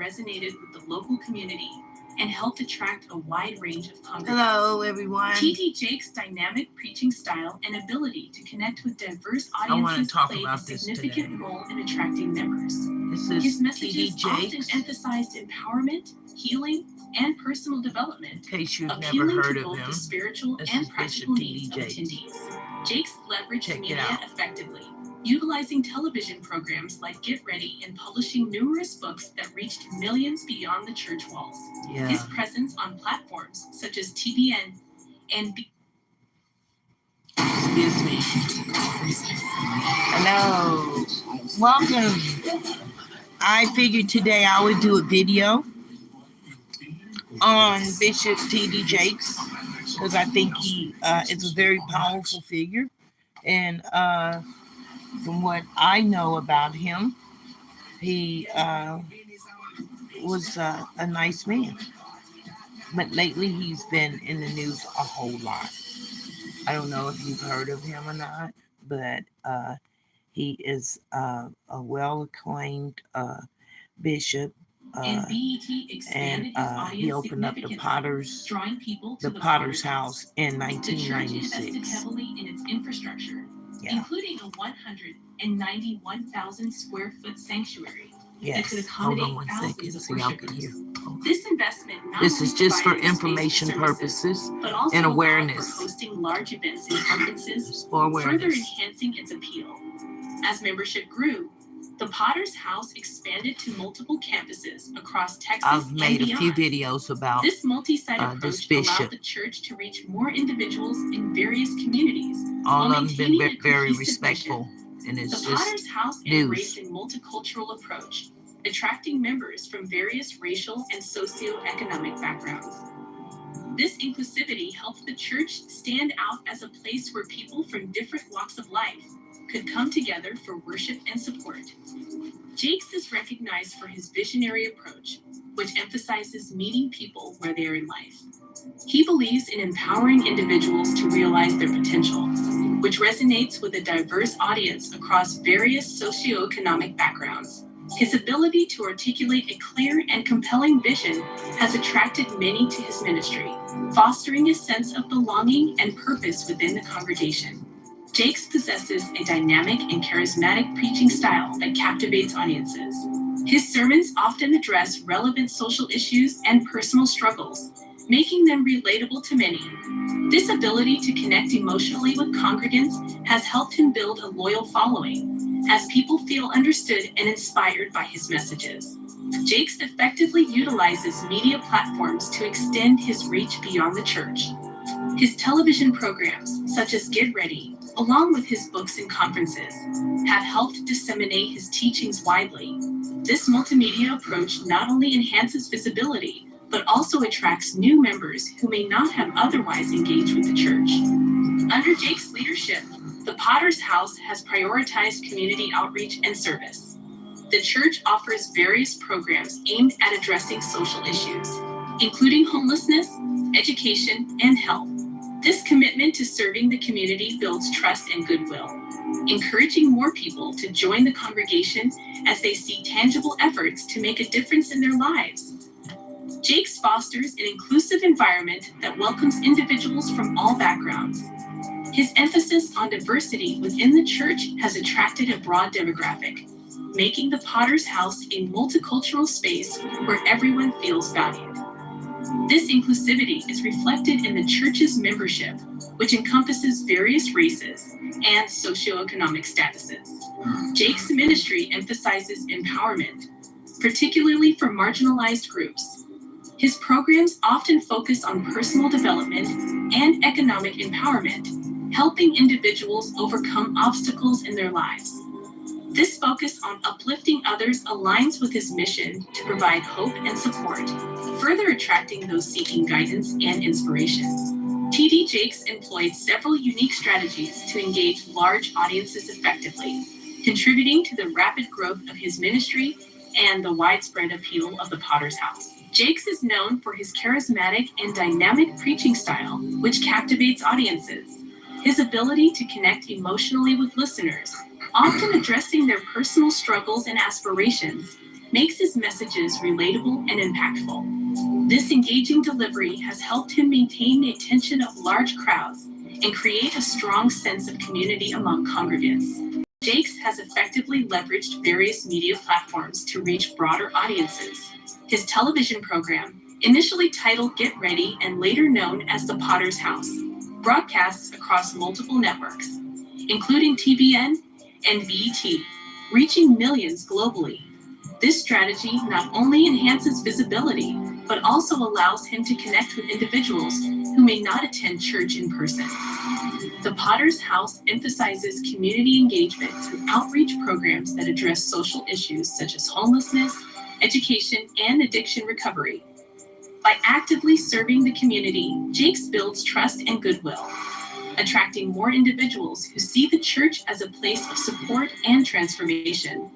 resonated with the local community and helped attract a wide range of congregants. Hello, everyone. T.D. Jakes' dynamic preaching style and ability to connect with diverse audiences played a significant role in attracting members. His messages often emphasized empowerment, healing, and personal development, In case you've appealing never heard to of both him, the spiritual this and is practical Bishop needs of T.D. Jakes. attendees. Jakes leveraged Check it media out. effectively, utilizing television programs like Get Ready and publishing numerous books that reached millions beyond the church walls. Yeah. His presence on platforms such as TBN and Excuse me. Hello. Welcome. I figured today I would do a video on Bishop T.D. Jakes because I think he is a very powerful figure. And from what I know about him, he was a nice man. But lately he's been in the news a whole lot. I don't know if you've heard of him or not, but he is a well-acclaimed bishop. And BET expanded his audience He opened up the Potter's House in The church invested 1996. heavily in its infrastructure, Yeah. including a 191,000 square foot sanctuary that could Yes. Hold accommodate on one thousands second of so y'all can hear. worshipers. This investment not This only is just for provided space information and services, purposes but also and allowed awareness. for hosting large events and conferences, Just for further awareness. enhancing its appeal. As membership grew, the Potter's House expanded to multiple campuses across Texas I've made and a few beyond. videos about This multi-site this approach bishop. allowed the church to reach more individuals in various communities. All while of them been maintaining a very cohesive respectful, and The it's just Potter's House news. embraced a multicultural approach, attracting members from various racial and socioeconomic backgrounds. This inclusivity helped the church stand out as a place where people from different walks of life could come together for worship and support. Jakes is recognized for his visionary approach, which emphasizes meeting people where they are in life. He believes in empowering individuals to realize their potential, which resonates with a diverse audience across various socioeconomic backgrounds. His ability to articulate a clear and compelling vision has attracted many to his ministry, fostering a sense of belonging and purpose within the congregation. Jakes possesses a dynamic and charismatic preaching style that captivates audiences. His sermons often address relevant social issues and personal struggles, making them relatable to many. This ability to connect emotionally with congregants has helped him build a loyal following, as people feel understood and inspired by his messages. Jakes effectively utilizes media platforms to extend his reach beyond the church. His television programs, such as Get Ready, along with his books and conferences, have helped disseminate his teachings widely. This multimedia approach not only enhances visibility, but also attracts new members who may not have otherwise engaged with the church. Under Jakes' leadership, the Potter's House has prioritized community outreach and service. The church offers various programs aimed at addressing social issues, including homelessness, education, and health. This commitment to serving the community builds trust and goodwill, encouraging more people to join the congregation as they see tangible efforts to make a difference in their lives. Jakes fosters an inclusive environment that welcomes individuals from all backgrounds. His emphasis on diversity within the church has attracted a broad demographic, making the Potter's House a multicultural space where everyone feels valued. This inclusivity is reflected in the church's membership, which encompasses various races and socioeconomic statuses. Jakes' ministry emphasizes empowerment, particularly for marginalized groups. His programs often focus on personal development and economic empowerment, helping individuals overcome obstacles in their lives. This focus on uplifting others aligns with his mission to provide hope and support, further attracting those seeking guidance and inspiration. T.D. Jakes employed several unique strategies to engage large audiences effectively, contributing to the rapid growth of his ministry and the widespread appeal of the Potter's House. Jakes is known for his charismatic and dynamic preaching style, which captivates audiences. His ability to connect emotionally with listeners, often addressing their personal struggles and aspirations, makes his messages relatable and impactful. This engaging delivery has helped him maintain the attention of large crowds and create a strong sense of community among congregants. Jakes has effectively leveraged various media platforms to reach broader audiences. His television program, initially titled Get Ready and later known as The Potter's House, broadcasts across multiple networks, including TBN and BET, reaching millions globally. This strategy not only enhances visibility, but also allows him to connect with individuals who may not attend church in person. The Potter's House emphasizes community engagement through outreach programs that address social issues such as homelessness, education, and addiction recovery. By actively serving the community, Jakes builds trust and goodwill, attracting more individuals who see the church as a place of support and transformation.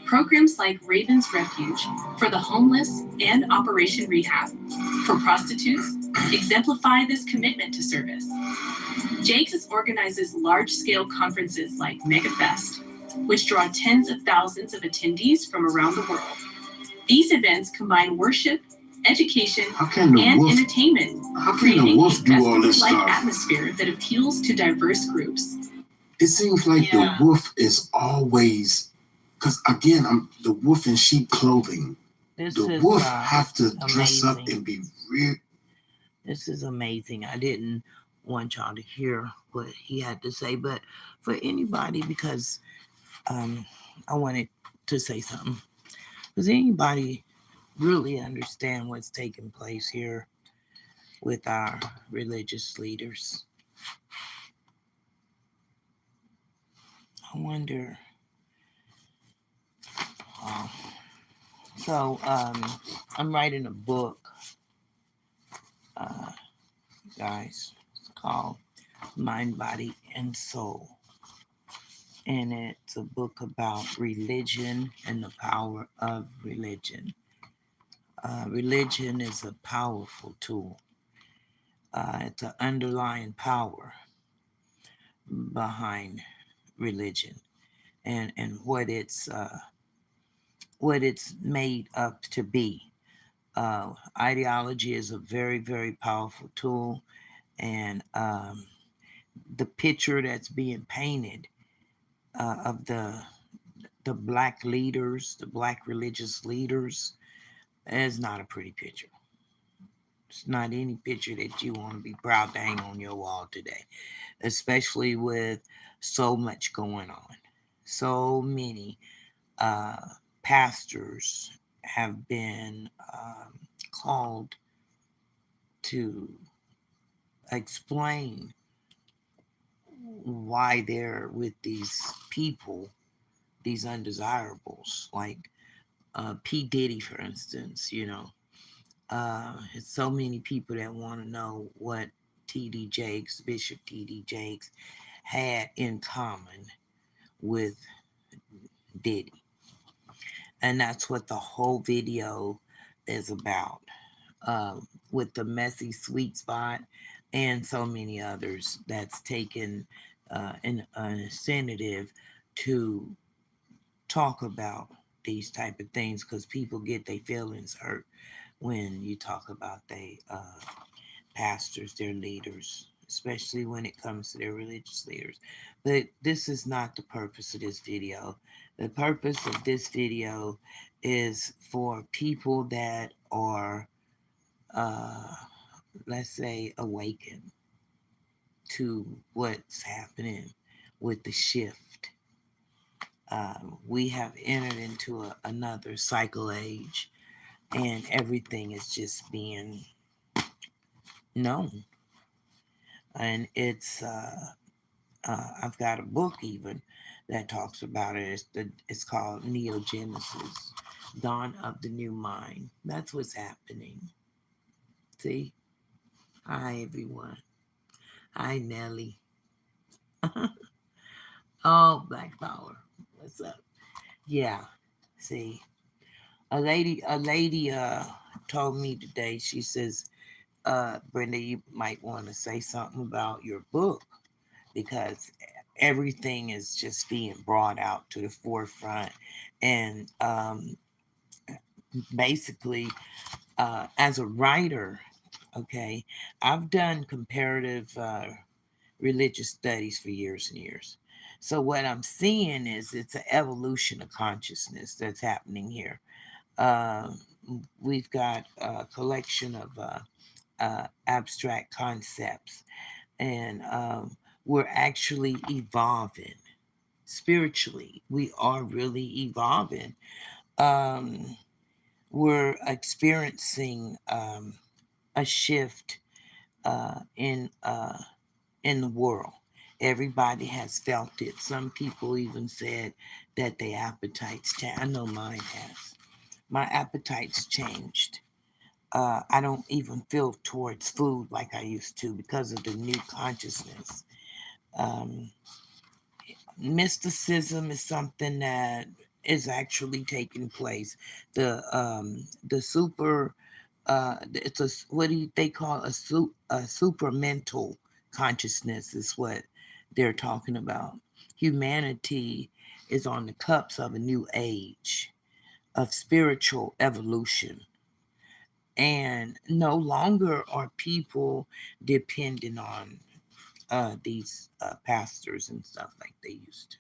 Programs like Raven's Refuge for the homeless and Operation Rehab for prostitutes exemplify this commitment to service. Jakes organizes large-scale conferences like MegaFest, which draw tens of thousands of attendees from around the world. These events combine worship, education, and entertainment, creating a festival-like atmosphere that appeals to diverse groups. It seems like the wolf is always, because again, I'm the wolf in sheep clothing. The wolf have to dress up and be real. This is amazing. I didn't want y'all to hear what he had to say, but for anybody, because I wanted to say something. Does anybody really understand what's taking place here with our religious leaders? I wonder. So I'm writing a book, guys. It's called Mind, Body, and Soul. And it's a book about religion and the power of religion. Religion is a powerful tool. It's an underlying power behind religion and what it's made up to be. Ideology is a very, very powerful tool, and the picture that's being painted of the black leaders, the black religious leaders, is not a pretty picture. It's not any picture that you want to be proud to hang on your wall today, especially with so much going on. So many pastors have been called to explain why they're with these people, these undesirables, like P. Diddy, for instance. It's so many people that want to know what T.D. Jakes, Bishop T.D. Jakes, had in common with Diddy. And that's what the whole video is about, with the messy sweet spot and so many others that's taken an incentive to talk about these type of things, because people get their feelings hurt when you talk about their pastors, their leaders, especially when it comes to their religious leaders. But this is not the purpose of this video. The purpose of this video is for people that are, let's say, awakened to what's happening with the shift. We have entered into another cycle age, and everything is just being known. And it's I've got a book even that talks about it. It's called Neogenesis, Dawn of the New Mind. That's what's happening. See? Hi, everyone. Hi, Nelly. Oh, Black Power. What's up? Yeah. See, a lady told me today. She says, Brenda, you might want to say something about your book, because everything is just being brought out to the forefront. And basically, as a writer, okay, I've done comparative religious studies for years and years. So what I'm seeing is it's an evolution of consciousness that's happening here. Um, we've got a collection of abstract concepts, and we're actually evolving spiritually. We are really evolving. Um, we're experiencing a shift in the world. Everybody has felt it. Some people even said that their appetites changed. I know mine has. My appetite's changed. I don't even feel towards food like I used to because of the new consciousness. Um, Mysticism is something that is actually taking place. The super it's a what do they call a super mental consciousness is what they're talking about. Humanity is on the cups of a new age of spiritual evolution, and no longer are people depending on these pastors and stuff like they used to.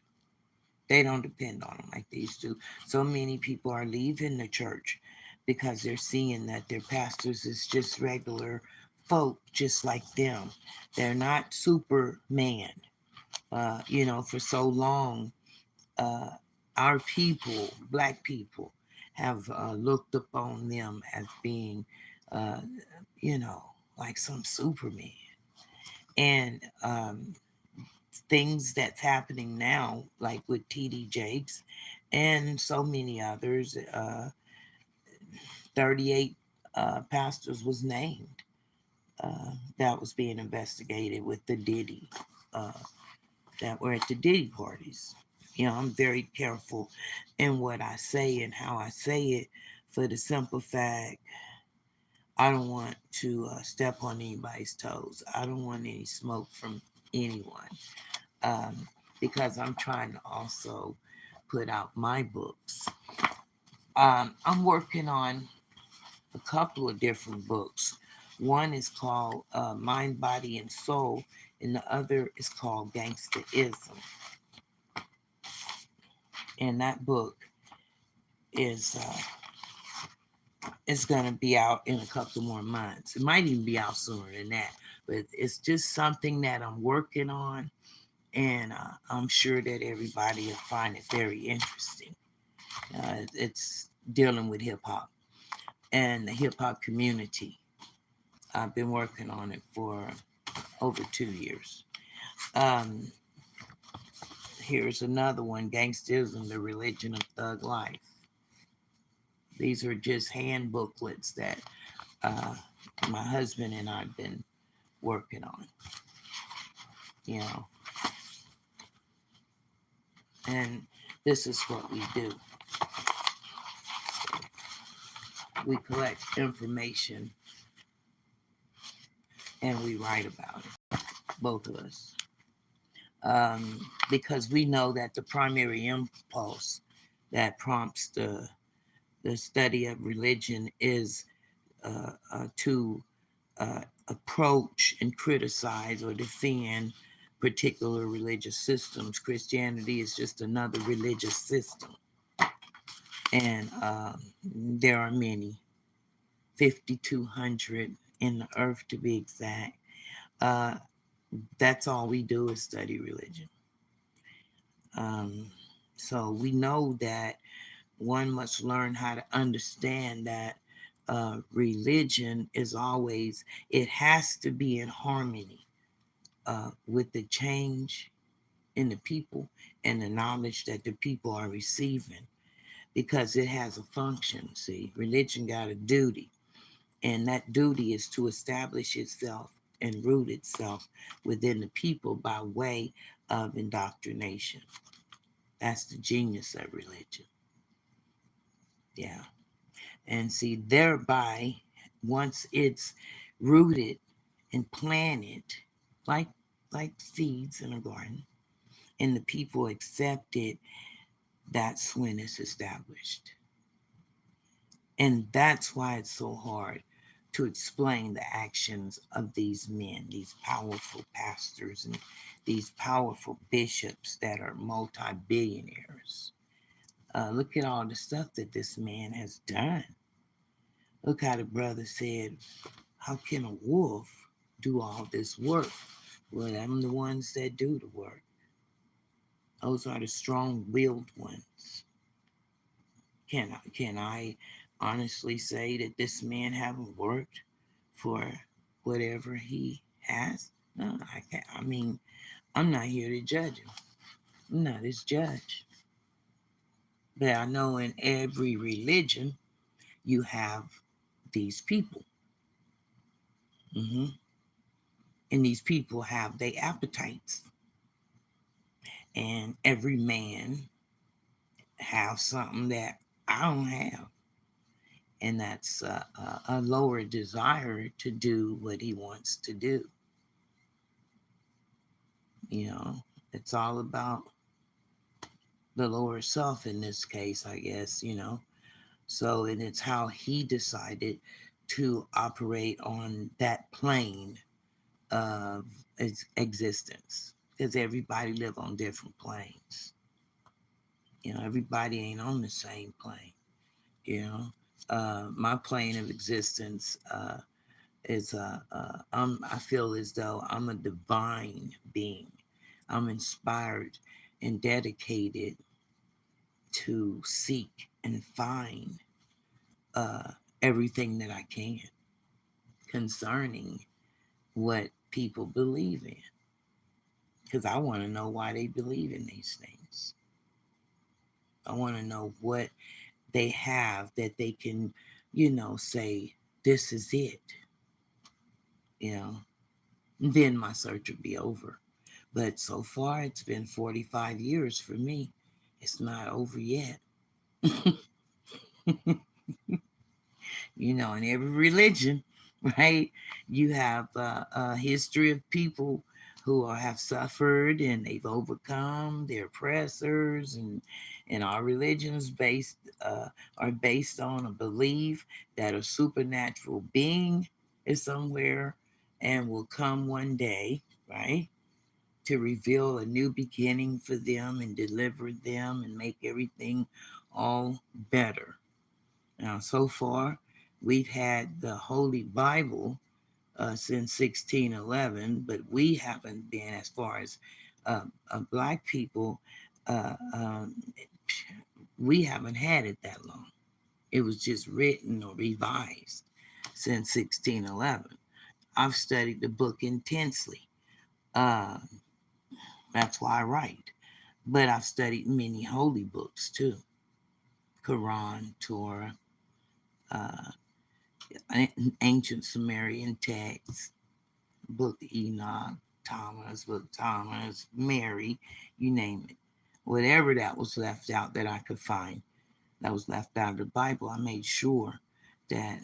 They don't depend on them like they used to. So many people are leaving the church because they're seeing that their pastors is just regular folk, just like them. They're not Superman. For so long, uh, our people, black people, have looked upon them as being, uh, you know, like some Superman. And things that's happening now, like with TD Jakes and so many others. 38 pastors was named that was being investigated with the Diddy, uh, that were at the Diddy parties. I'm very careful in what I say and how I say it for the simple fact I don't want to step on anybody's toes. I don't want any smoke from anyone. um, because I'm trying to also put out my books. I'm working on a couple of different books. One is called Mind, Body, and Soul, and the other is called Gangsterism. And that book is going to be out in a couple more months. It might even be out sooner than that, but it's just something that I'm working on, and I'm sure that everybody will find it very interesting. It's dealing with hip hop and the hip hop community. I've been working on it for over 2 years. Um, Here's another one, Gangsterism, the Religion of Thug Life. These are just hand booklets that uh, my husband and I've been working on, you know. And this is what we do. We collect information and we write about it, both of us. Because we know that the primary impulse that prompts the study of religion is to approach and criticize or defend particular religious systems. Christianity is just another religious system. And there are many, 5,200 in the earth to be exact. That's all we do is study religion. Um, so we know that one must learn how to understand that religion is always, it has to be in harmony with the change in the people and the knowledge that the people are receiving, because it has a function. See, religion got a duty, and that duty is to establish itself and root itself within the people by way of indoctrination. That's the genius of religion. Yeah. And see, thereby, once it's rooted and planted, like seeds in a garden, and the people accept it, that's when it's established. And that's why it's so hard to explain the actions of these men, these powerful pastors, and these powerful bishops that are multi billionaires. Look at all the stuff that this man has done. Look how the brother said, how can a wolf do all this work? Well, I'm the ones that do the work. Those are the strong-willed ones. Can I honestly say that this man haven't worked for whatever he has? No, I can't. I mean, I'm not here to judge him. I'm not his judge. But I know in every religion you have these people. hmm And these people have their appetites. And every man have something that I don't have. And that's a lower desire to do what he wants to do. You know, it's all about the lower self in this case, I guess, you know. So, and it's how he decided to operate on that plane of existence, because everybody live on different planes. You know, everybody ain't on the same plane. You know, my plane of existence is I feel as though I'm a divine being. I'm inspired and dedicated to seek and find uh, everything that I can concerning what people believe in, because I want to know why they believe in these things. I want to know what they have that they can, say, this is it, you know, then my search will be over. But so far, it's been 45 years for me. It's not over yet. In every religion, right, you have a history of people who have suffered and they've overcome their oppressors, and our religions are based on a belief that a supernatural being is somewhere and will come one day, right, to reveal a new beginning for them and deliver them and make everything all better. Now, so far, we've had the Holy Bible since 1611, but we haven't been, as far as Black people, uh, um, we haven't had it that long. It was just written or revised since 1611. I've studied the book intensely. Uh, that's why I write. But I've studied many holy books too: Quran, Torah, uh, ancient Sumerian texts, Book of Enoch, Book of Thomas, Mary, you name it. Whatever that was left out that I could find, that was left out of the Bible, I made sure that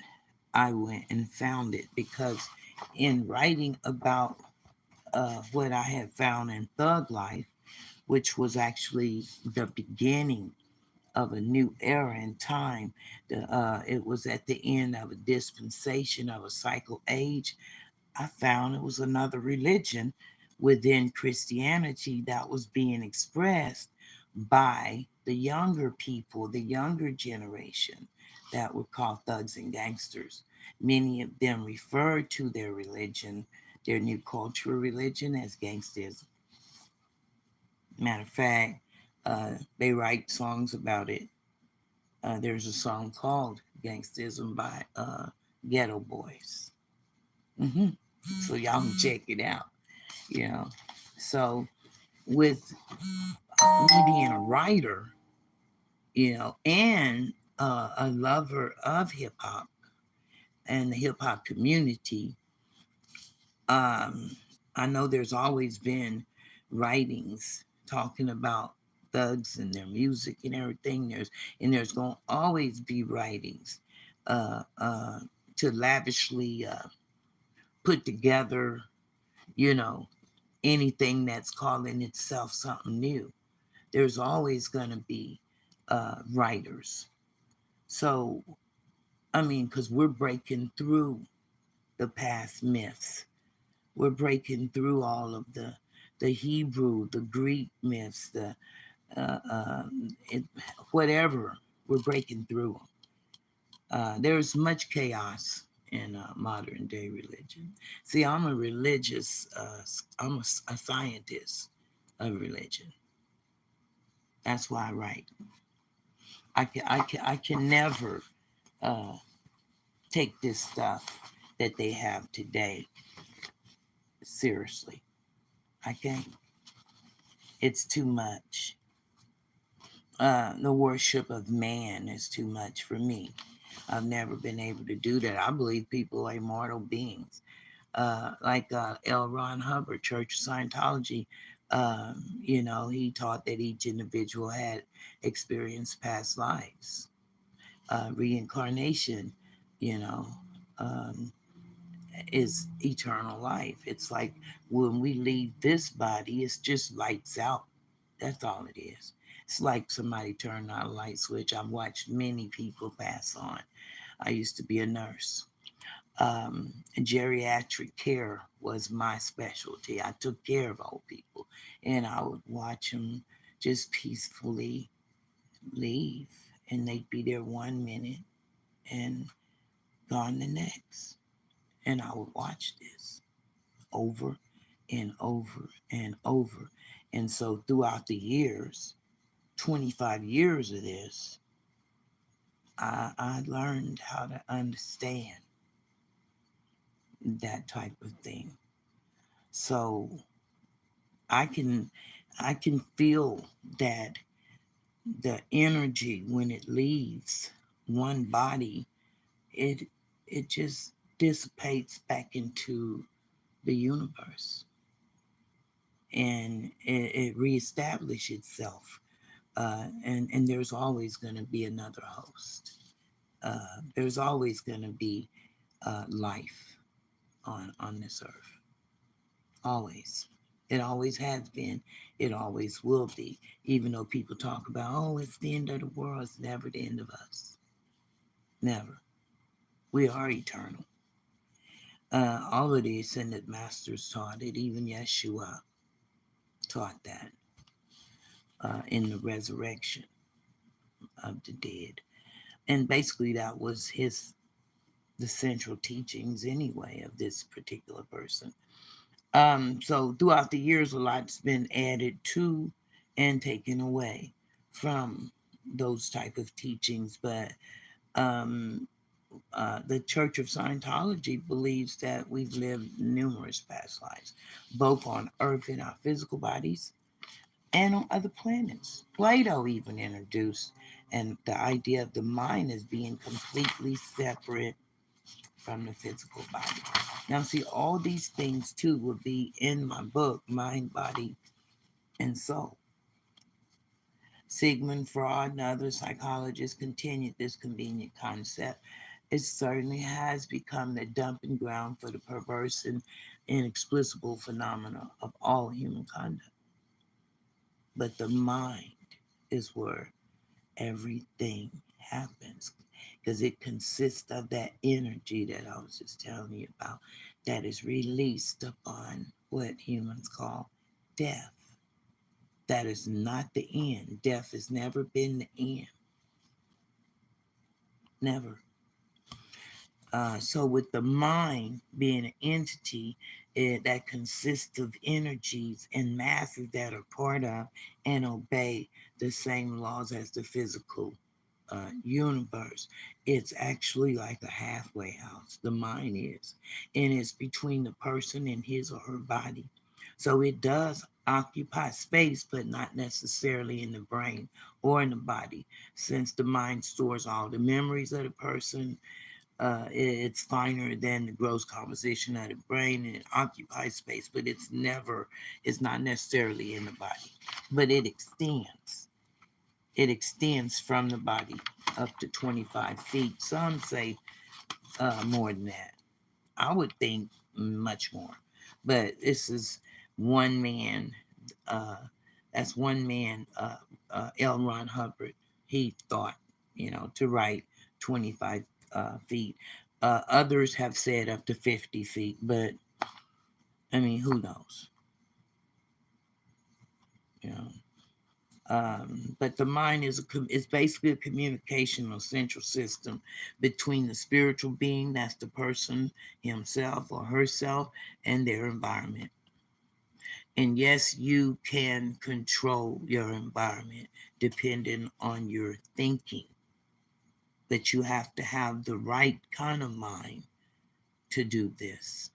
I went and found it, because in writing about what I had found in Thug Life, which was actually the beginning of a new era in time. It was at the end of a dispensation of a cycle age. I found it was another religion within Christianity that was being expressed by the younger people, the younger generation that were called thugs and gangsters. Many of them referred to their religion, their new cultural religion, as gangsterism. Matter of fact, they write songs about it. There's a song called Gangsterism by Ghetto Boys. hmm So y'all can check it out, you know. So with me being a writer, and a lover of hip hop and the hip hop community, um, I know there's always been writings talking about thugs and their music and everything. There's going to always be writings uh, uh, to lavishly put together, you know, anything that's calling itself something new. There's always going to be writers. So I mean, because we're breaking through the past myths. We're breaking through all of the Hebrew, the Greek myths, the uh, uh, it, whatever. We're breaking through them. There's much chaos in modern day religion. See, I'm a religious, I'm a scientist of religion. That's why I write. I can never uh, take this stuff that they have today seriously. I can't. It's too much. The worship of man is too much for me. I've never been able to do that. I believe people are immortal beings. Like L. Ron Hubbard, Church of Scientology, he taught that each individual had experienced past lives, reincarnation, you know, um, is eternal life. It's like when we leave this body, it's just lights out. That's all it is. It's like somebody turned on a light switch. I've watched many people pass on. I used to be a nurse. Geriatric care was my specialty. I took care of old people, and I would watch them just peacefully leave, and they'd be there 1 minute and gone the next. And I would watch this over and over and over. And so throughout the years, 25 years of this, I learned how to understand that type of thing. So I can I can feel that the energy when it leaves one body, it it just dissipates back into the universe, and it reestablishes itself. And there's always going to be another host. There's always going to be life on this earth. Always. It always has been. It always will be. Even though people talk about, oh, it's the end of the world, it's never the end of us. Never. We are eternal. All of the ascended masters taught it. Even Yeshua taught that in the resurrection of the dead. And basically, that was the central teachings anyway of this particular person. So throughout the years, a lot's been added to and taken away from those type of teachings. But um, the Church of Scientology believes that we've lived numerous past lives, both on Earth in our physical bodies and on other planets. Plato even introduced and the idea of the mind as being completely separate from the physical body. Now, see, all these things too will be in my book, Mind, Body, and Soul. Sigmund Freud and other psychologists continued this convenient concept. It certainly has become the dumping ground for the perverse and inexplicable phenomena of all human conduct. But the mind is where everything happens because it consists of that energy that I was just telling you about that is released upon what humans call death. That is not the end. Death has never been the end. Never. So, with the mind being an entity that consists of energies and masses that are part of and obey the same laws as the physical universe, it's actually like a halfway house. The mind is, and it's between the person and his or her body. So, it does occupy space, but not necessarily in the brain or in the body, since the mind stores all the memories of the person. It's finer than the gross composition of the brain, and it occupies space, but it's not necessarily in the body, but it extends from the body up to 25 feet. Some say more than that. I would think much more, but this is one man. uh, that's one man, L. Ron Hubbard. He thought, to write 25 feet. Others have said up to 50 feet, but I mean, who knows? You know. But the mind is basically a communicational central system between the spiritual being, that's the person himself or herself, and their environment. And yes, you can control your environment depending on your thinking, but you have to have the right kind of mind to do this.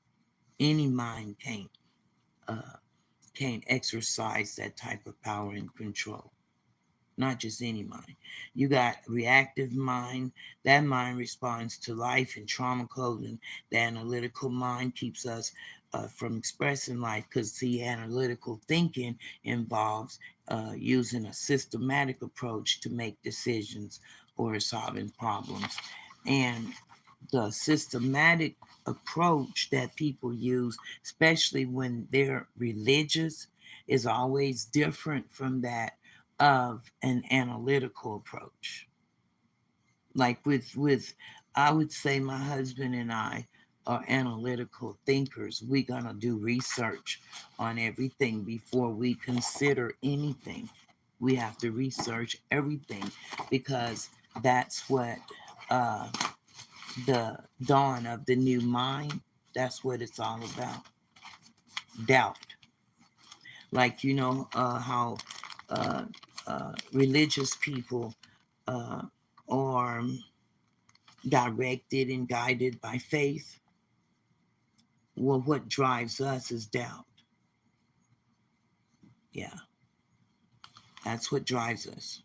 Any mind uh, can't exercise that type of power and control. Not just any mind. You got reactive mind. That mind responds to life and trauma coding. The analytical mind keeps us from expressing life because the analytical thinking involves using a systematic approach to make decisions or solving problems. And the systematic approach that people use, especially when they're religious, is always different from that of an analytical approach. Like with I would say my husband and I are analytical thinkers. We're gonna do research on everything before we consider anything. We have to research everything because that's what the dawn of the new mind, that's what it's all about. Doubt. Like, how religious people uh, are directed and guided by faith. Well, what drives us is doubt. Yeah, that's what drives us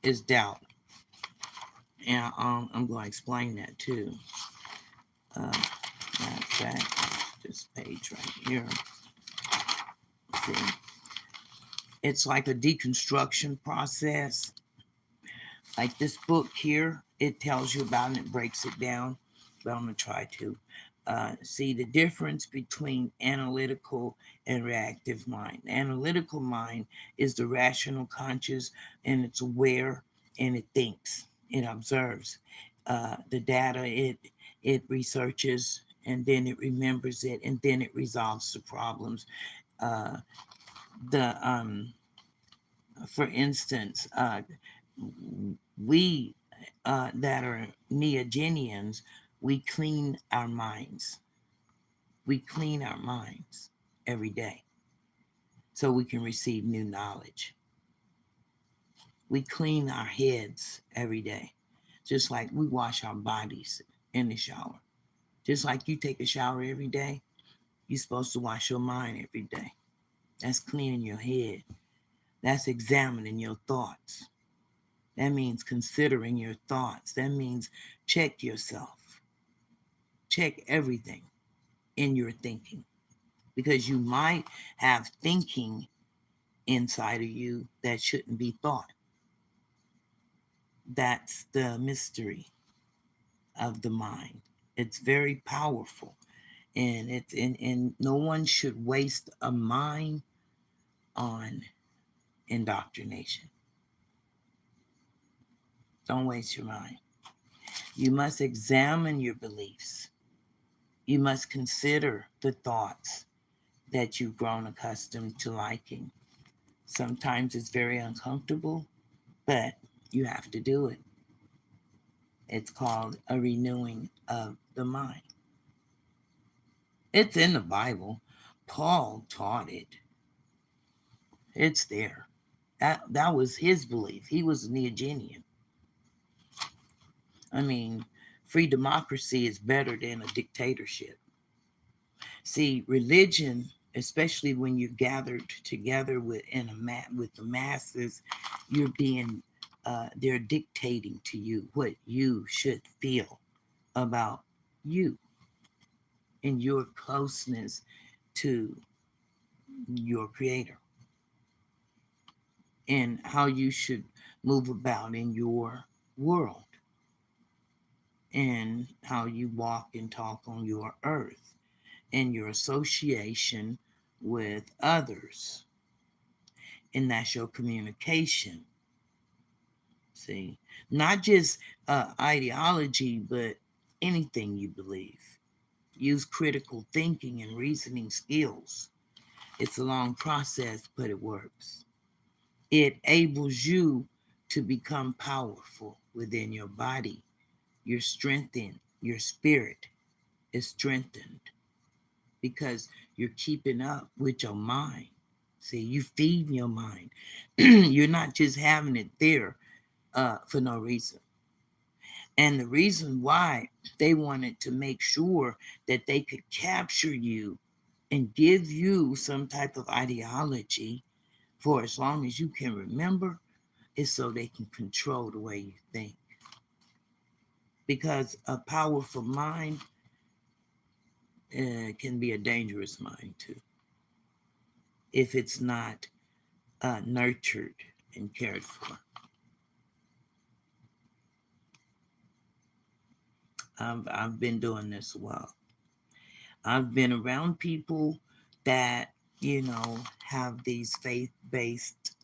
is doubt. And I'm going to explain that too. Matter of fact, this page right here. See, it's like a deconstruction process. Like this book here, it tells you about it and it breaks it down. But I'm going to try to see the difference between analytical and reactive mind. The analytical mind is the rational conscious, and it's aware and it thinks, it observes the data, it researches, and then it remembers it, and then it resolves the problems. Uh, the For instance, we that are neogenians, we clean our minds. We clean our minds every day so we can receive new knowledge. We clean our heads every day, just like we wash our bodies in the shower. Just like you take a shower every day, you're supposed to wash your mind every day. That's cleaning your head. That's examining your thoughts. That means considering your thoughts. That means check yourself. Check everything in your thinking because you might have thinking inside of you that shouldn't be thought. That's the mystery of the mind. It's very powerful, and and no one should waste a mind on indoctrination. Don't waste your mind. You must examine your beliefs. You must consider the thoughts that you've grown accustomed to liking. Sometimes it's very uncomfortable, but you have to do it. It's called a renewing of the mind. It's in the Bible. Paul taught it. It's there. That was his belief. He was a Neogenian. I mean, free democracy is better than a dictatorship. See, religion, especially when you're gathered together with the masses, you're being they're dictating to you what you should feel about you and your closeness to your creator and how you should move about in your world and how you walk and talk on your earth and your association with others. And that's your communication. See, not just ideology, but anything you believe. Use critical thinking and reasoning skills. It's a long process, but it works. It enables you to become powerful within your body. You're strengthened. Your spirit is strengthened because you're keeping up with your mind. See, you feed your mind. You're not just having it there for no reason. And the reason why they wanted to make sure that they could capture you and give you some type of ideology for as long as you can remember is so they can control the way you think. Because a powerful mind can be a dangerous mind too if it's not nurtured and cared for. I've been doing this a while. I've been around people that, have these faith-based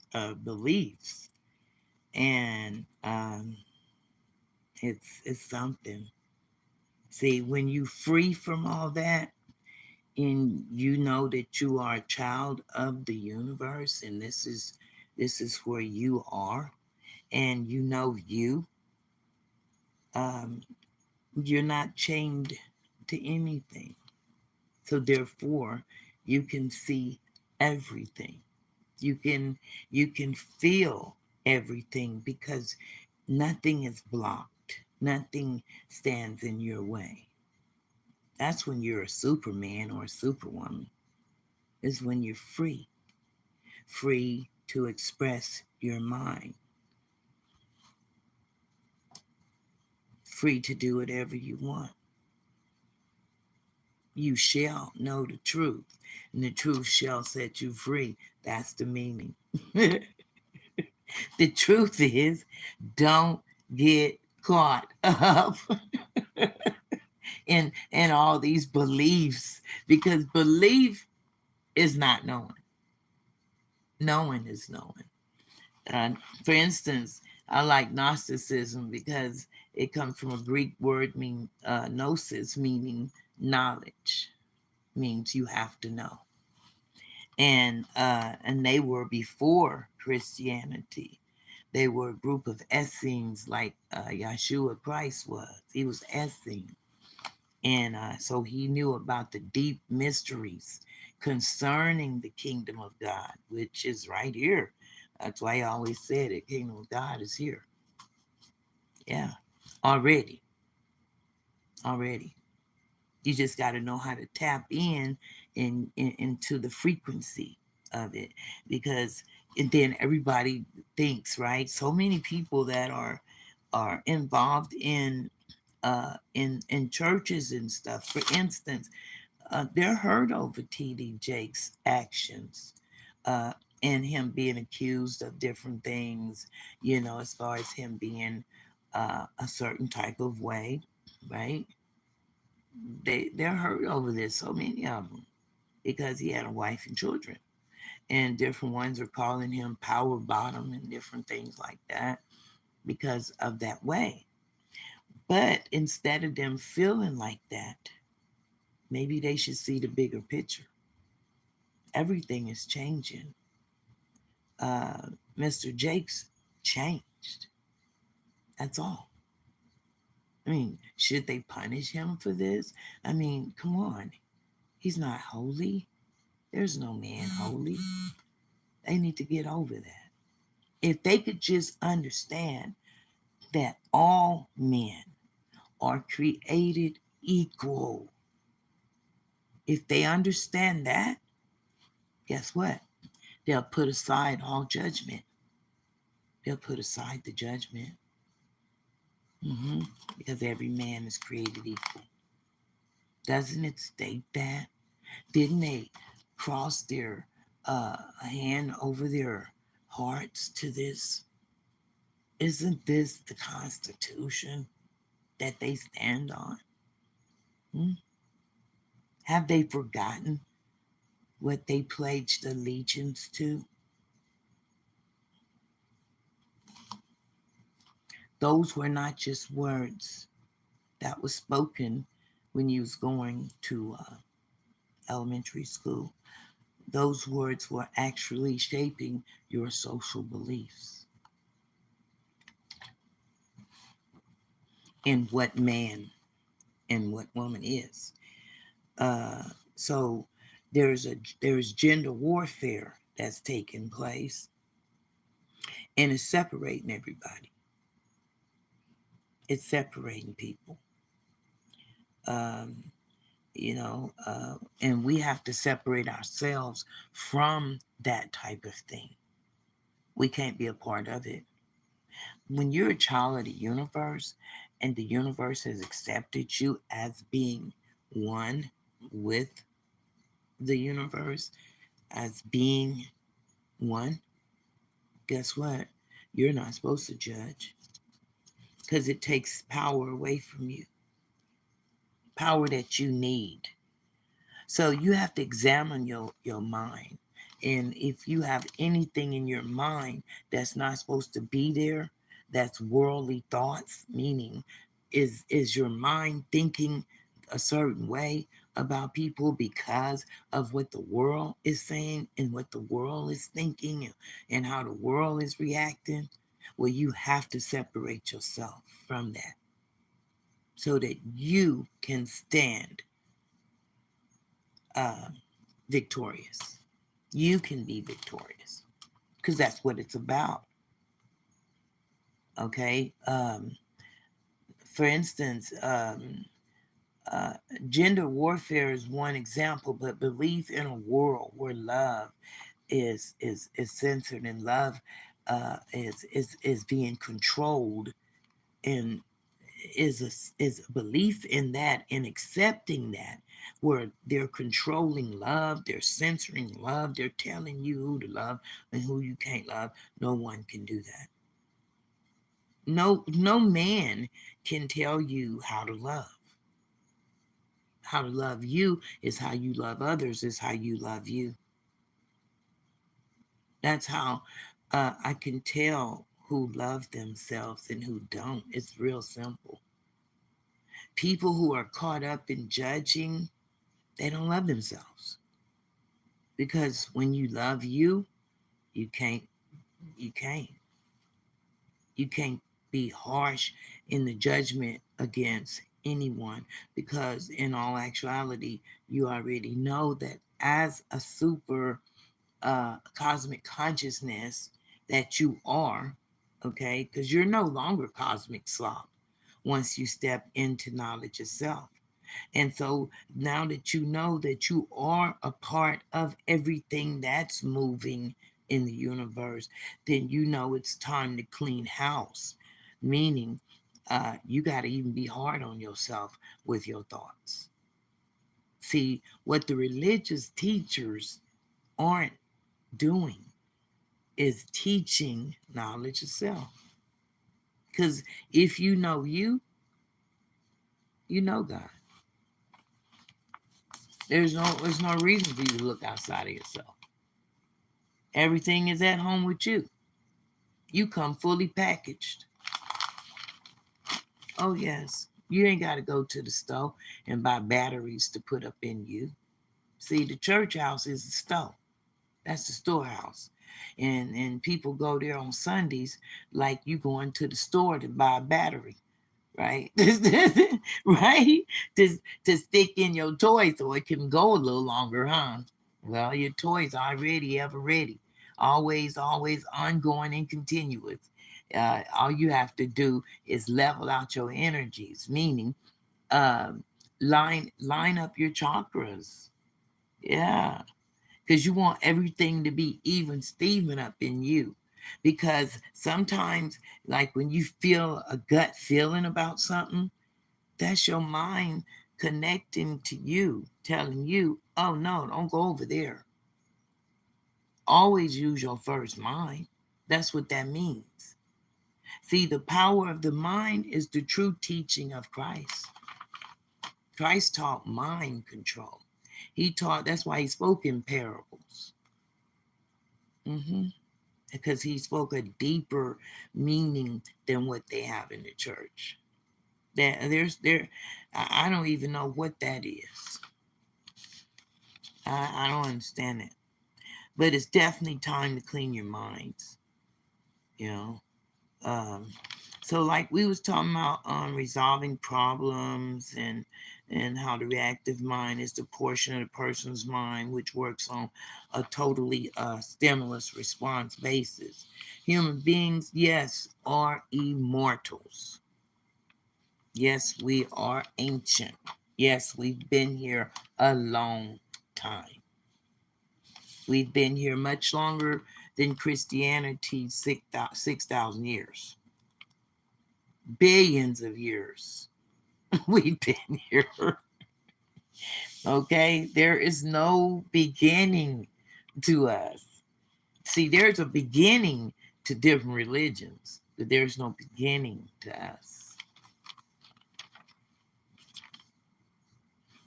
beliefs, and it's something. See, when you free from all that, and you know that you are a child of the universe, and this is where you are, and um, you're not chained to anything. So therefore, you can see everything. You can feel everything because nothing is blocked. Nothing stands in your way. That's when you're a superman or a superwoman. Is when you're free to express your mind, free to do whatever you want. You shall know the truth, and the truth shall set you free. That's the meaning. The truth is, don't get caught up in all these beliefs, because belief is not knowing. Knowing is knowing. For instance, I like Gnosticism because it comes from a Greek word mean gnosis, meaning knowledge, means you have to know. And they were before Christianity. They were a group of Essenes, like Yeshua Christ was. He was Essene. And so he knew about the deep mysteries concerning the kingdom of God, which is right here. That's why I always said it, kingdom of God is here. Yeah, already. You just got to know how to tap into the frequency of it, because and then everybody thinks, right? So many people that are involved in churches and stuff. For instance, they're hurt over TD Jake's actions, uh, and him being accused of different things, as far as him being a certain type of way, right? They're hurt over this, so many of them, because he had a wife and children, and different ones are calling him power bottom and different things like that because of that way. But instead of them feeling like that, maybe they should see the bigger picture. Everything is changing. uh, Mr. Jakes changed. That's all. I mean, should they punish him for this? I mean, come on. He's not holy. There's no man holy. They need to get over that. If they could just understand that all men are created equal, if they understand that, guess what? They'll put aside all judgment. They'll put aside the judgment. Mm-hmm. Because every man is created equal. Doesn't it state that? Didn't they cross their hand over their hearts to this? Isn't this the Constitution that they stand on? Hmm? Have they forgotten what they pledged allegiance to? Those were not just words that was spoken when you was going to elementary school. Those words were actually shaping your social beliefs in what man and what woman is. Uh, so there's gender warfare that's taking place, and it's separating everybody. It's separating people. Um, and we have to separate ourselves from that type of thing. We can't be a part of it. When you're a child of the universe and the universe has accepted you as being one with the universe, as being one, guess what? You're not supposed to judge because it takes power away from you, power that you need. So you have to examine your mind. And if you have anything in your mind that's not supposed to be there, that's worldly thoughts, meaning is your mind thinking a certain way about people because of what the world is saying and what the world is thinking and how the world is reacting? Well, you have to separate yourself from that so that you can stand uh, victorious. You can be victorious because that's what it's about. Okay. For instance, uh, gender warfare is one example, but belief in a world where love is censored and love is being controlled and is a belief in that and accepting that, where they're controlling love, they're censoring love, they're telling you who to love and who you can't love. No one can do that. No man can tell you how to love. How to love you is how you love others, is how you love you. That's how I can tell who love themselves and who don't. It's real simple. People who are caught up in judging, they don't love themselves. Because when you love you, you can't you can't you can't be harsh in the judgment against anyone, because in all actuality you already know that as a super cosmic consciousness that you are, okay, because you're no longer cosmic slop once you step into knowledge itself. And so now that you know that you are a part of everything that's moving in the universe, then you know it's time to clean house. Meaning, you got to even be hard on yourself with your thoughts. See, what the religious teachers aren't doing is teaching knowledge itself. Because if you know you, you know God. There's no reason for you to look outside of yourself. Everything is at home with you. You come fully packaged. Oh yes. You ain't got to go to the store and buy batteries to put up in you. See, the church house is the store. That's the storehouse. And people go there on Sundays like you going to the store to buy a battery, right? Right? To stick in your toy so it can go a little longer, huh? Well, your toys already ever ready, always, always ongoing and continuous. All you have to do is level out your energies, meaning um, line up your chakras. Yeah, because you want everything to be even Steven up in you. Because sometimes, like when you feel a gut feeling about something, that's your mind connecting to you, telling you, oh no, don't go over there. Always use your first mind. That's what that means. See, the power of the mind is the true teaching of Christ. Christ taught mind control. He taught, that's why he spoke in parables. Mm-hmm. because he spoke a deeper meaning than what they have in the church. I don't even know what that is. I don't understand it. But it's definitely time to clean your minds, you know. Um, so like we was talking about resolving problems and how the reactive mind is the portion of the person's mind which works on a totally stimulus response basis. Human beings, yes, are immortals. Yes, we are ancient. Yes, we've been here a long time. We've been here much longer than Christianity, 6,000 years. Billions of years we've been here. Okay? There is no beginning to us. See, there's a beginning to different religions, but there's no beginning to us.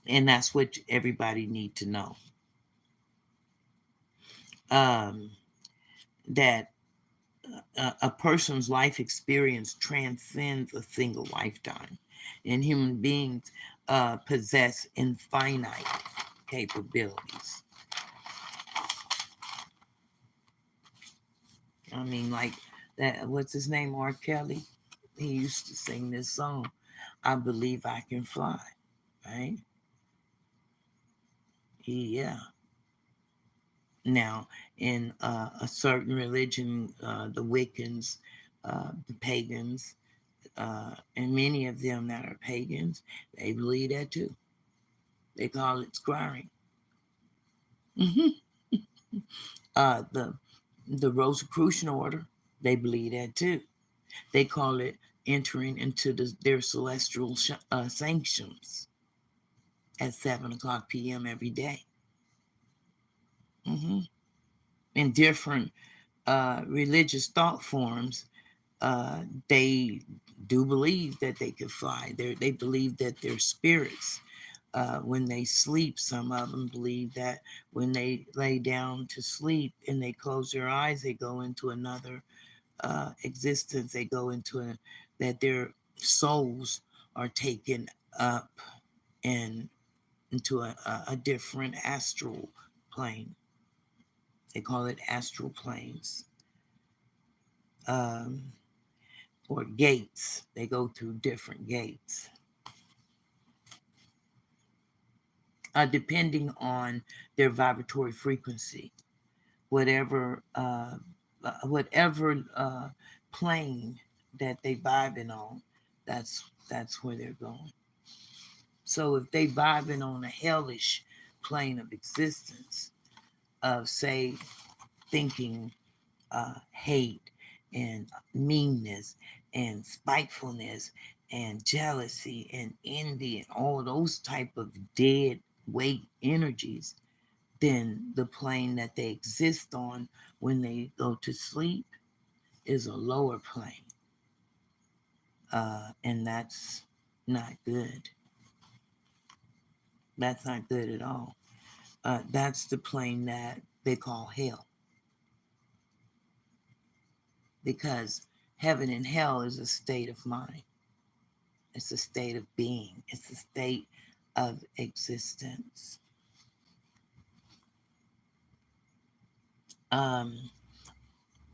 And that's what everybody need to know. That a person's life experience transcends a single lifetime, and human beings possess infinite capabilities. I mean, like that. What's his name? R. Kelly. He used to sing this song, "I Believe I Can Fly." Right? Yeah. Now, in a certain religion, the Wiccans, the pagans, and many of them that are pagans, they believe that too. They call it scrying. Mm-hmm. Uh, the the Rosicrucian order, they believe that too. They call it entering into their celestial sanctions at 7 o'clock p.m. every day. Mm-hmm. In different religious thought forms, they do believe that they can fly. They believe that their spirits, when they sleep, some of them believe that when they lay down to sleep and they close their eyes, they go into another existence. They go into that their souls are taken up and into a different astral plane. They call it astral planes. Um, or gates. They go through different gates. Depending on their vibratory frequency, whatever plane that they vibing on, that's where they're going. So if they vibing on a hellish plane of existence, of say thinking hate and meanness and spitefulness and jealousy and envy and all those type of dead weight energies, then the plane that they exist on when they go to sleep is a lower plane. And that's not good. That's not good at all. That's the plane that they call hell. Because heaven and hell is a state of mind. It's a state of being. It's a state of existence. Um,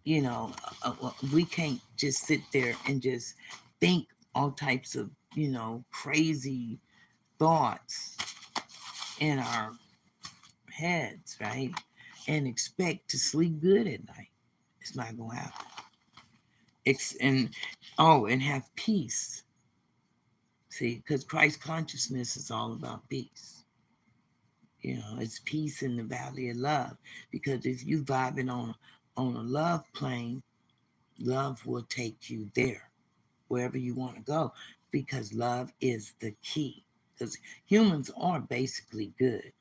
we can't just sit there and just think all types of, crazy thoughts in our heads, right? And expect to sleep good at night. It's not gonna happen. And have peace. See, because Christ consciousness is all about peace. It's peace in the valley of love. Because if you vibing on a love plane, love will take you there, wherever you want to go, because love is the key. Because humans are basically good,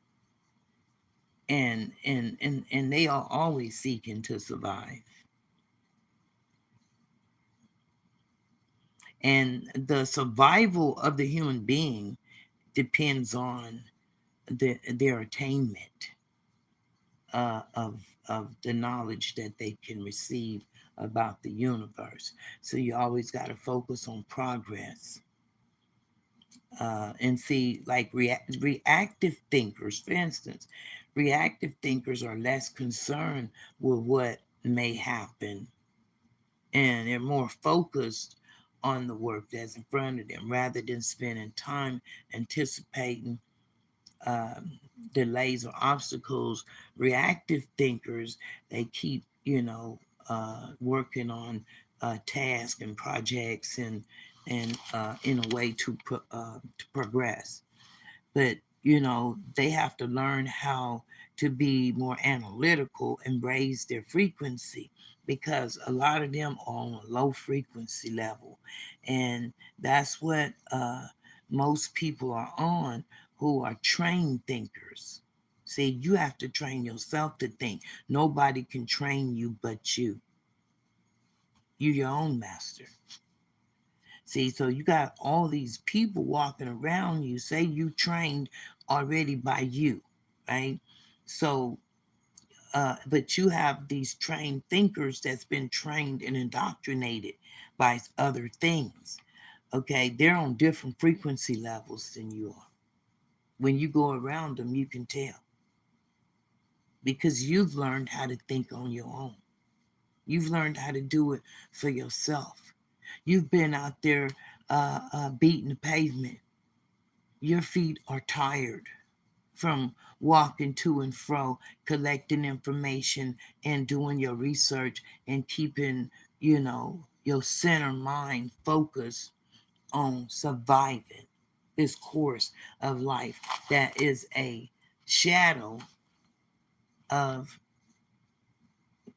and they are always seeking to survive. And the survival of the human being depends on their attainment of the knowledge that they can receive about the universe. So you always got to focus on progress. And see, like reactive thinkers, for instance, reactive thinkers are less concerned with what may happen, and they're more focused on the work that's in front of them rather than spending time anticipating um, delays or obstacles. Reactive thinkers, they keep, working on tasks and projects and in a way to progress. But they have to learn how to be more analytical and raise their frequency, because a lot of them are on a low frequency level, and that's what most people are on, who are trained thinkers. See, you have to train yourself to think. Nobody can train you but you. You're your own master. See, so you got all these people walking around you, say you trained already by you, right? So, but you have these trained thinkers that's been trained and indoctrinated by other things. Okay, they're on different frequency levels than you are. When you go around them, you can tell, because you've learned how to think on your own. You've learned how to do it for yourself. You've been out there beating the pavement. Your feet are tired from walking to and fro, collecting information and doing your research and keeping, your center mind focused on surviving this course of life that is a shadow of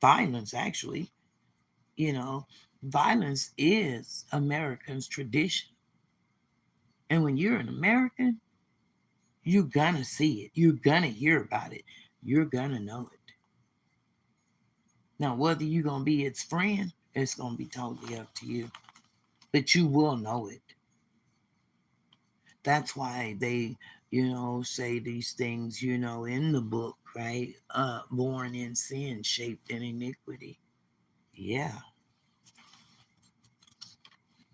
violence, actually. You know, violence is Americans' tradition. And when you're an American, you're gonna see it. You're gonna hear about it. You're gonna know it. Now, whether you're gonna be its friend, it's gonna be totally up to you. But you will know it. That's why they, say these things, in the book, right? Born in sin, shaped in iniquity. Yeah.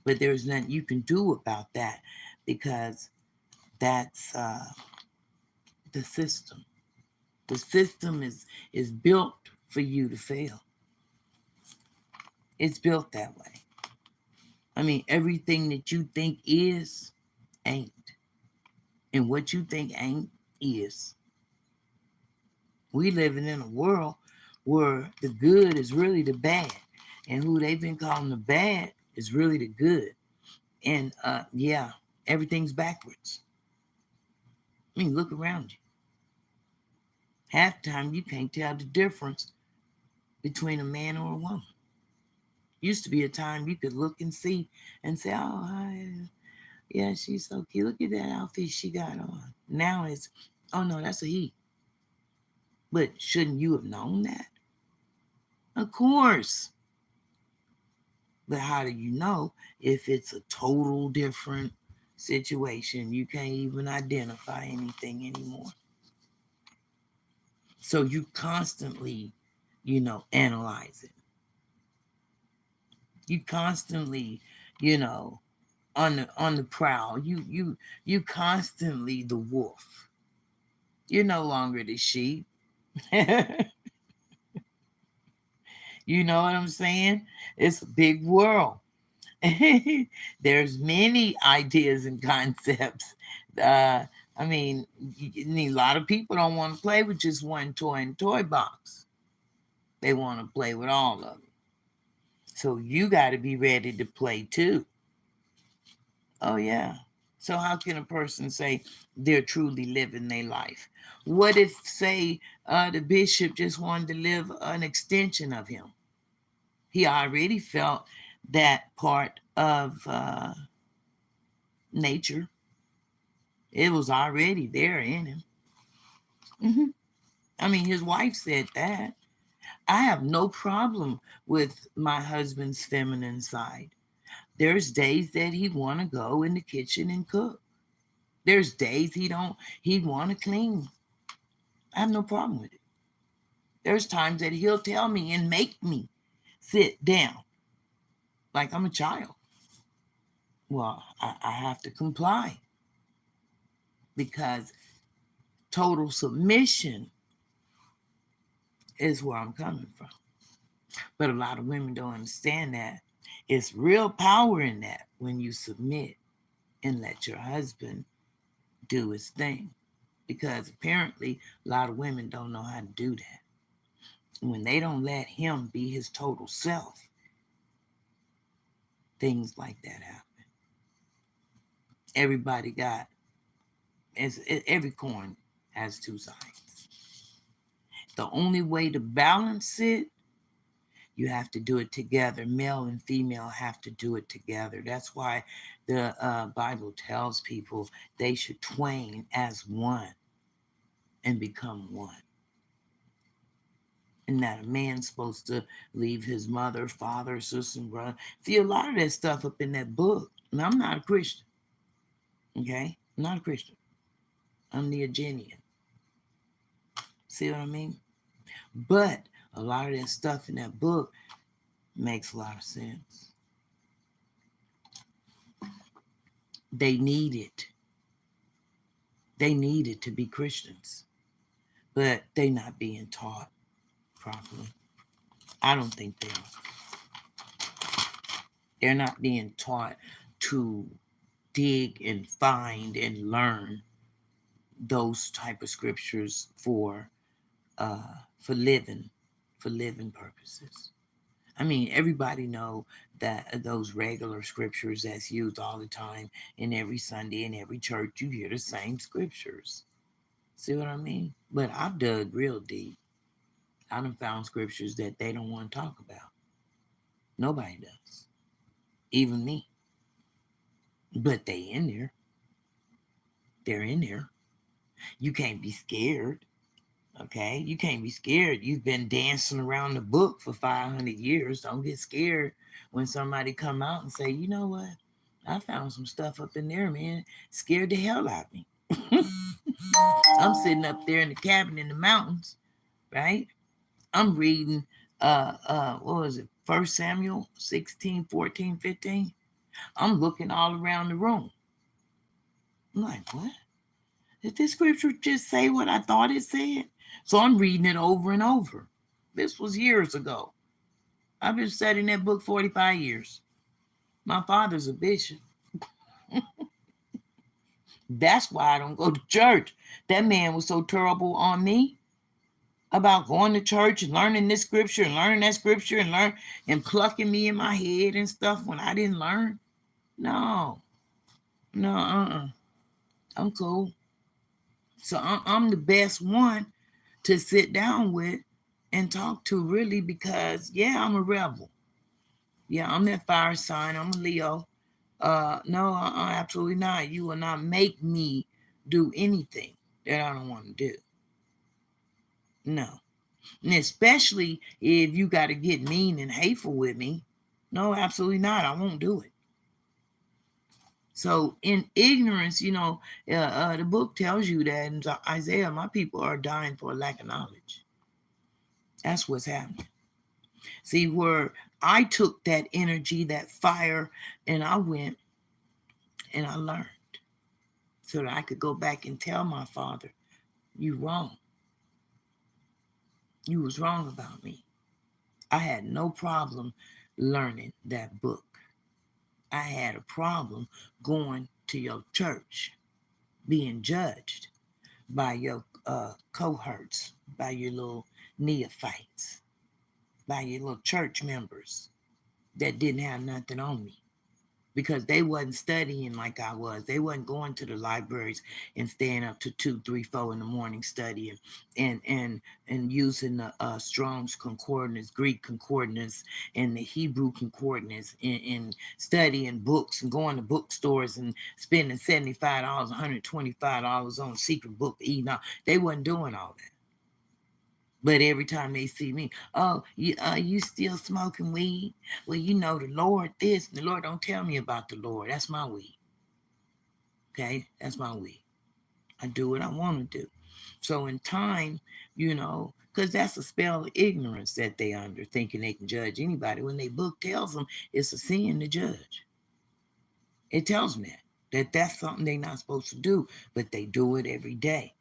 But there's nothing you can do about that, because that's the system. The system is built for you to fail. It's built that way. I mean, everything that you think is ain't. And what you think ain't is. We living in a world where the good is really the bad. And who they've been calling the bad is really the good. And yeah, everything's backwards. I mean, look around you. Half the time you can't tell the difference between a man or a woman. Used to be a time you could look and see and say, oh, hi, yeah, she's so cute. Look at that outfit she got on. Now it's, oh no, that's a he. But shouldn't you have known that? Of course. But how do you know if it's a total different situation? You can't even identify anything anymore. So you constantly, analyze it. You constantly, on the prowl. You constantly the wolf. You're no longer the sheep. You know what I'm saying? It's a big world. There's many ideas and concepts. I mean, a lot of people don't want to play with just one toy in a toy box. They want to play with all of them. So you got to be ready to play too. Oh, yeah. So how can a person say they're truly living their life? What if, say, the bishop just wanted to live an extension of him? He already felt that part of nature. It was already there in him. Mm-hmm. I mean, his wife said that. I have no problem with my husband's feminine side. There's days that he want to go in the kitchen and cook. There's days he want to clean. I have no problem with it. There's times that he'll tell me and make me sit down like I'm a child. Well, I have to comply because total submission is where I'm coming from. But a lot of women don't understand that. It's real power in that when you submit and let your husband do his thing. Because apparently a lot of women don't know how to do that. When they don't let him be his total self, things like that happen. Everybody got, every coin has two sides. The only way to balance it, you have to do it together. Male and female have to do it together. That's why the Bible tells people they should twain as one and become one. And that a man's supposed to leave his mother, father, sister, and brother. See, a lot of that stuff up in that book. And I'm not a Christian. Okay? I'm not a Christian. I'm Neogenian. See what I mean? But a lot of that stuff in that book makes a lot of sense. They need it. They needed to be Christians, but they're not being taught properly. I don't think they are. They're not being taught to dig and find and learn those type of scriptures for living purposes. I mean, everybody know that those regular scriptures that's used all the time in every Sunday in every church, you hear the same scriptures. See what I mean? But I've dug real deep. I done found scriptures that they don't want to talk about. Nobody does. Even me. But they in there. They're in there. You can't be scared. Okay? You can't be scared. You've been dancing around the book for 500 years. Don't get scared when somebody come out and say, you know what? I found some stuff up in there, man. Scared the hell out of me. I'm sitting up there in the cabin in the mountains, right? I'm reading what was it? 1 Samuel 16, 14, 15. I'm looking all around the room. I'm like, what? Did this scripture just say what I thought it said? So I'm reading it over and over. This was years ago. I've been studying that book 45 years. My father's a bishop. That's why I don't go to church. That man was so terrible on me about going to church and learning this scripture and learning that scripture and plucking me in my head and stuff when I didn't learn. No, I'm cool. So I'm the best one to sit down with and talk to, really, because I'm a rebel. Yeah, I'm that fire sign. I'm a Leo. No, absolutely not. You will not make me do anything that I don't want to do. No. And especially if you got to get mean and hateful with me. No, absolutely not. I won't do it. So in ignorance, the book tells you that in Isaiah, my people are dying for a lack of knowledge. That's what's happening. See, where I took that energy, that fire, and I went and I learned so that I could go back and tell my father, you wrong. You was wrong about me. I had no problem learning that book. I had a problem going to your church, being judged by your cohorts, by your little neophytes, by your little church members that didn't have nothing on me, because they wasn't studying like I was. They wasn't going to the libraries and staying up to 2, 3, 4 in the morning studying and using the Strong's Concordance, Greek Concordance, and the Hebrew Concordance, and studying books and going to bookstores and spending $75, $125 on secret book Enoch. They wasn't doing all that. But every time they see me, oh, you still smoking weed? Well, the Lord this, and the Lord don't tell me about the Lord. That's my weed. Okay? That's my weed. I do what I want to do. So in time, because that's a spell of ignorance that they under, thinking they can judge anybody when they book tells them it's a sin to judge. It tells them that that's something they're not supposed to do, but they do it every day.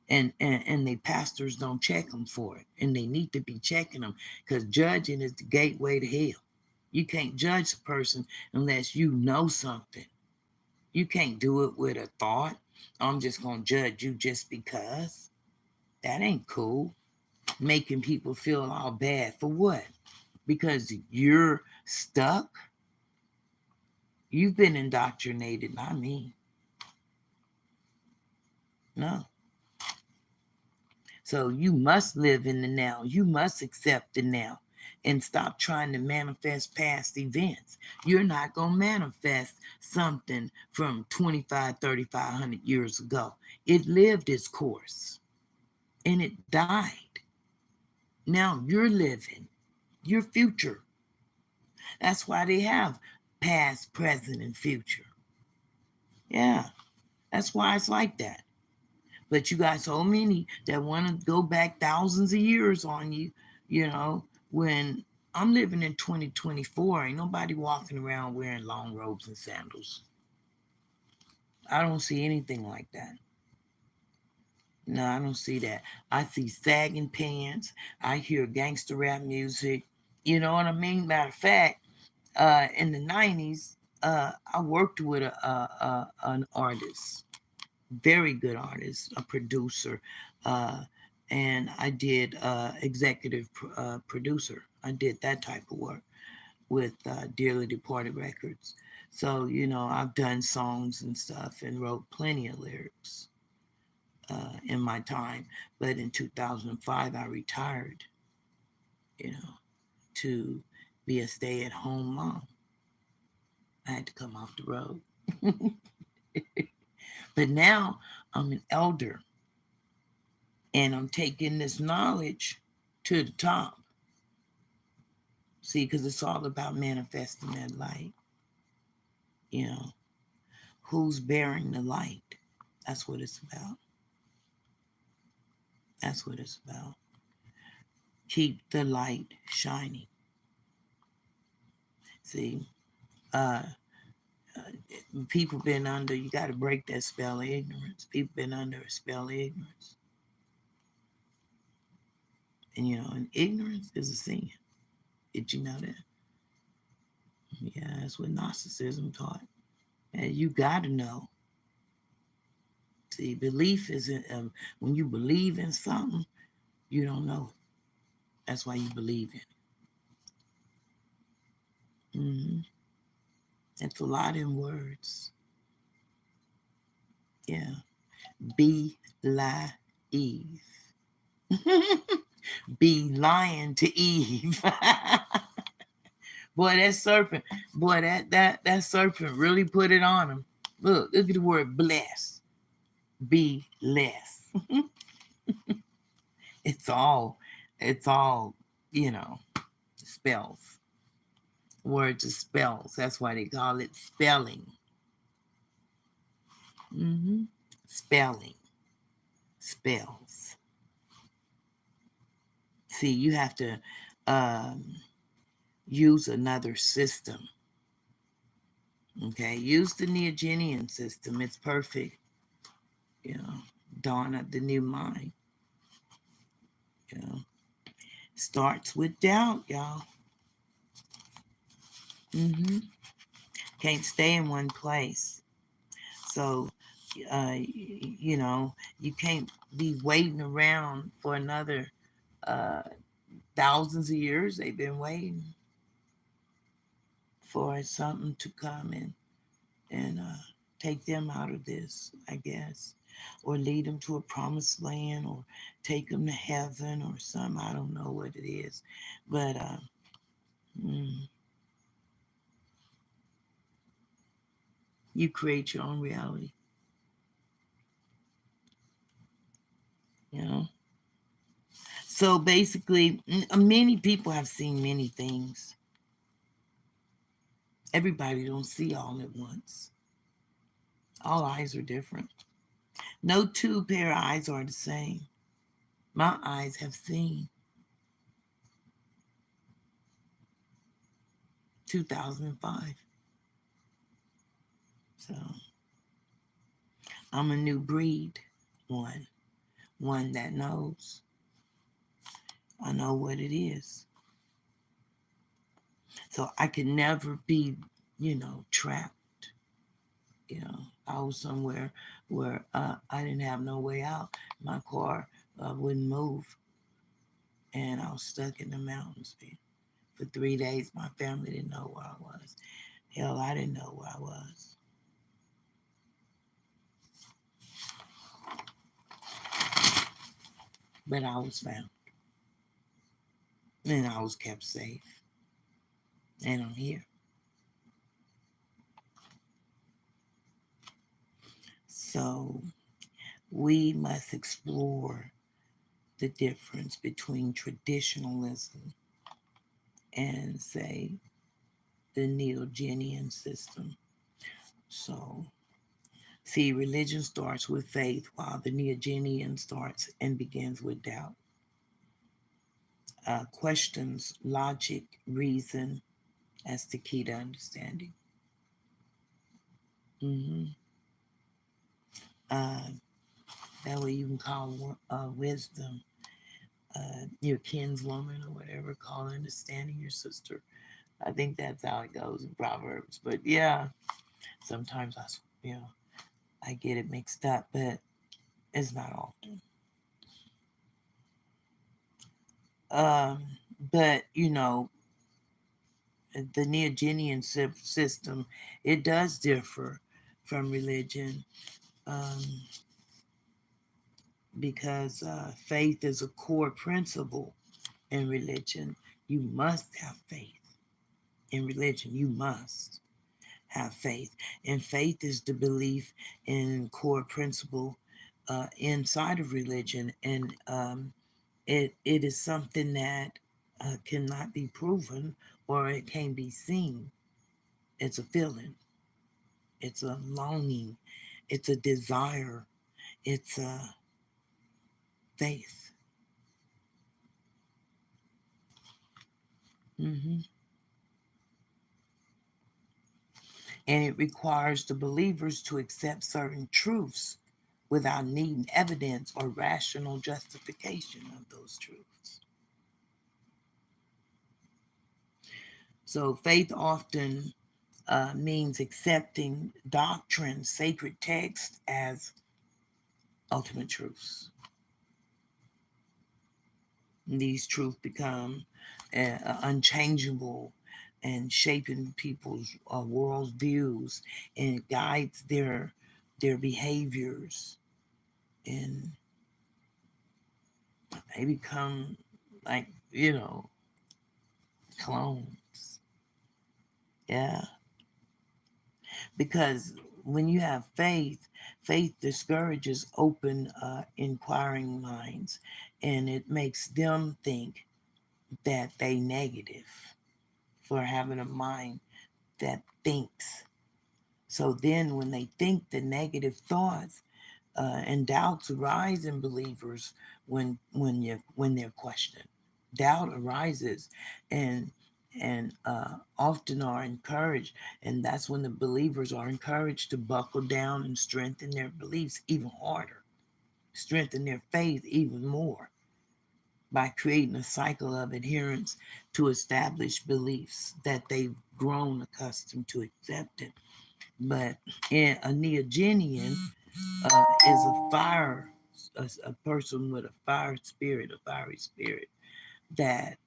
And they pastors don't check them for it, and they need to be checking them, because judging is the gateway to hell. You can't judge a person unless you know something. You can't do it with a thought. I'm just gonna judge you just because. That ain't cool. Making people feel all bad for what? Because you're stuck. You've been indoctrinated, not me. No. So you must live in the now. You must accept the now and stop trying to manifest past events. You're not going to manifest something from 25, 3,500 years ago. It lived its course and it died. Now you're living your future. That's why they have past, present, and future. Yeah, that's why it's like that. But you got so many that want to go back thousands of years on you, when I'm living in 2024, ain't nobody walking around wearing long robes and sandals. I don't see anything like that. No, I don't see that. I see sagging pants. I hear gangster rap music. You know what I mean? Matter of fact, in the 90s, I worked with an artist, very good artist, a producer, and I did executive producer. I did that type of work with Dearly Departed Records. So, I've done songs and stuff and wrote plenty of lyrics in my time. But in 2005, I retired, to be a stay-at-home mom. I had to come off the road. But now I'm an elder, and I'm taking this knowledge to the top. See, because it's all about manifesting that light. Who's bearing the light? That's what it's about. That's what it's about. Keep the light shining. See, uh, people been under, you got to break that spell of ignorance. People been under a spell of ignorance. And ignorance is a sin. Did you know that? Yeah, that's what narcissism taught. And you got to know. See, belief isn't, when you believe in something, you don't know it. That's why you believe in it. Mm-hmm. It's a lot in words. Yeah. Be lie Eve. Be lying to Eve. Boy, that serpent, that serpent really put it on him. Look at the word bless. Be less. It's all, spells. Words are spells. That's why they call it spelling. Mm-hmm. Spelling. Spells. See, you have to use another system. Okay, use the Neogenian system. It's perfect. Dawn of the new mind. Starts with doubt, y'all. Mm-hmm. Can't stay in one place. So, you can't be waiting around for another thousands of years. They've been waiting for something to come and take them out of this, I guess, or lead them to a promised land, or take them to heaven, or something. I don't know what it is, but you create your own reality. So basically, many people have seen many things. Everybody don't see all at once. All eyes are different. No two pair of eyes are the same. My eyes have seen 2005. So I'm a new breed. One that knows. I know what it is. So I can never be, trapped. I was somewhere where I didn't have no way out. My car wouldn't move, and I was stuck in the mountains for 3 days. My family didn't know where I was. Hell, I didn't know where I was. But I was found, and I was kept safe, and I'm here. So we must explore the difference between traditionalism and, say, the Neogenean system. So, see, religion starts with faith, while the Neogenean starts and begins with doubt. Questions, logic, reason as the key to understanding. hmm Uh, that way you can call wisdom your kinswoman or whatever, call understanding your sister. I think that's how it goes in Proverbs. But yeah, sometimes I get it mixed up, but it's not often. Um, but the Neogenean system, it does differ from religion, um, because faith is a core principle in religion. You must have faith in religion. You must have faith, and faith is the belief in core principle inside of religion, and it is something that cannot be proven or it can be seen. It's a feeling, it's a longing, it's a desire, it's a faith. hmm And it requires the believers to accept certain truths without needing evidence or rational justification of those truths. So faith often means accepting doctrine, sacred texts as ultimate truths. These truths become unchangeable and shaping people's world views, and it guides their behaviors, and they become like clones. Yeah, because when you have faith discourages open, inquiring minds, and it makes them think that they negative for having a mind that thinks. So then, when they think the negative thoughts and doubts arise in believers when they're questioned, doubt arises, and often are encouraged, and that's when the believers are encouraged to buckle down and strengthen their beliefs even harder, strengthen their faith even more by creating a cycle of adherence to established beliefs that they've grown accustomed to accepting. But in a Neogenean is a fire, a person with a a fiery spirit that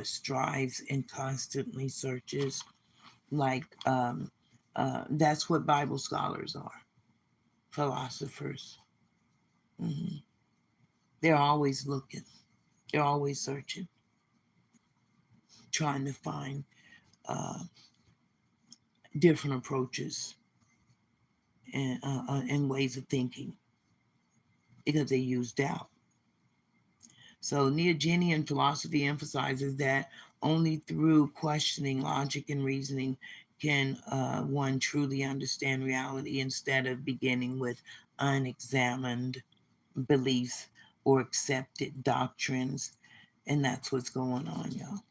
strives and constantly searches. Like that's what Bible scholars are, philosophers. hmm They're always looking. They're always searching, trying to find uh, different approaches and ways of thinking because they use doubt. So Neogenean philosophy emphasizes that only through questioning, logic, and reasoning can one truly understand reality instead of beginning with unexamined beliefs or accepted doctrines? And that's what's going on, y'all.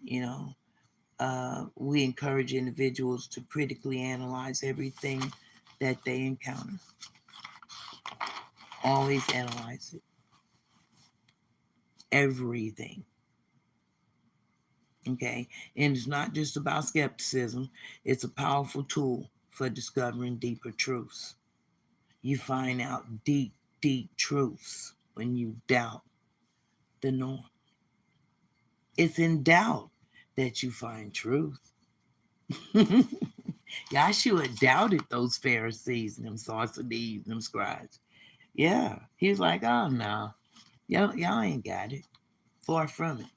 You know, we encourage individuals to critically analyze everything that they encounter. Always analyze it. Everything. Okay? And it's not just about skepticism, it's a powerful tool for discovering deeper truths. You find out deep, deep truths when you doubt the norm. It's in doubt that you find truth. Yahshua doubted those Pharisees and them Sadducees and them scribes. Yeah. He was like, oh no, y'all ain't got it. Far from it.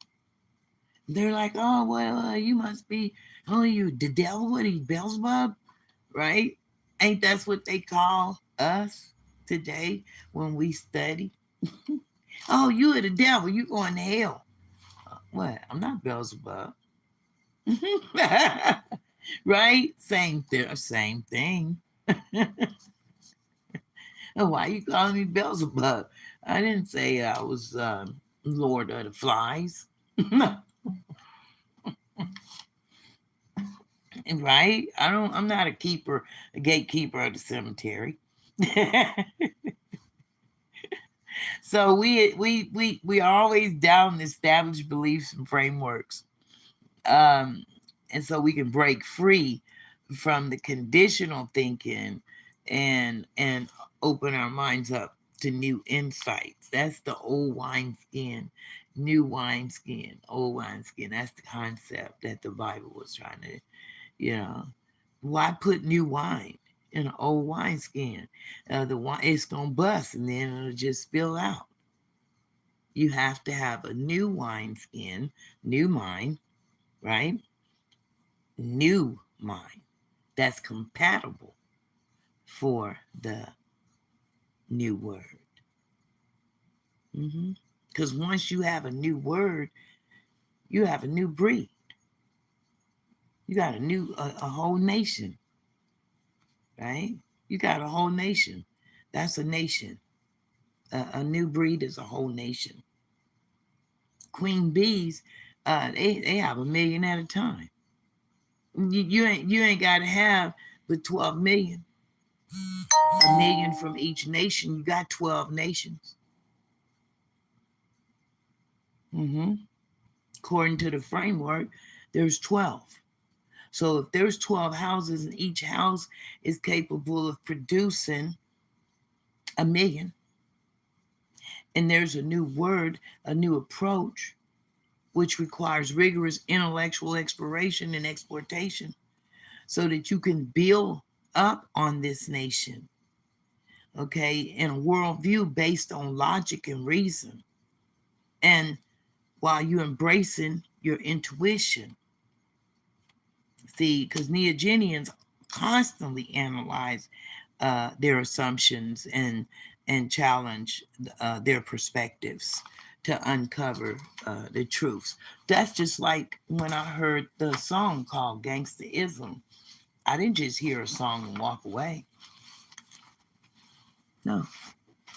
They're like, oh well, you must be, oh, you the devil, what are you, Beelzebub? Right? Ain't that's what they call us today when we study? Oh, you are the devil, you going to hell. What? I'm not Beelzebub. Right? Same thing. Why you calling me Beelzebub? I didn't say I was Lord of the Flies. Right? I'm not a gatekeeper of the cemetery. So we are always down established beliefs and frameworks. Um, and so we can break free from the conditional thinking and open our minds up to new insights. That's the old wineskin, new wineskin, old wineskin. That's the concept that the Bible was trying to, you know, why put new wine in an old wineskin? The wine, it's gonna bust and then it'll just spill out. You have to have a new wineskin, new mind, right? New mind that's compatible for the new word. Because once you have a new word, you have a new breed. You got a whole nation, right? You got a whole nation. That's a nation. A new breed is a whole nation. Queen bees, they have 1,000,000 at a time. You ain't got to have the 12 million. 1,000,000 from each nation. You got 12 nations. According to the framework, there's 12. So if there's 12 houses and each house is capable of producing 1,000,000, and there's a new word, a new approach, which requires rigorous intellectual exploration and exploitation so that you can build up on this nation, okay, in a worldview based on logic and reason. And while you're embracing your intuition, see, because Neogenians constantly analyze their assumptions and challenge their perspectives to uncover the truths. That's just like when I heard the song called Gangstaism. I didn't just hear a song and walk away. No,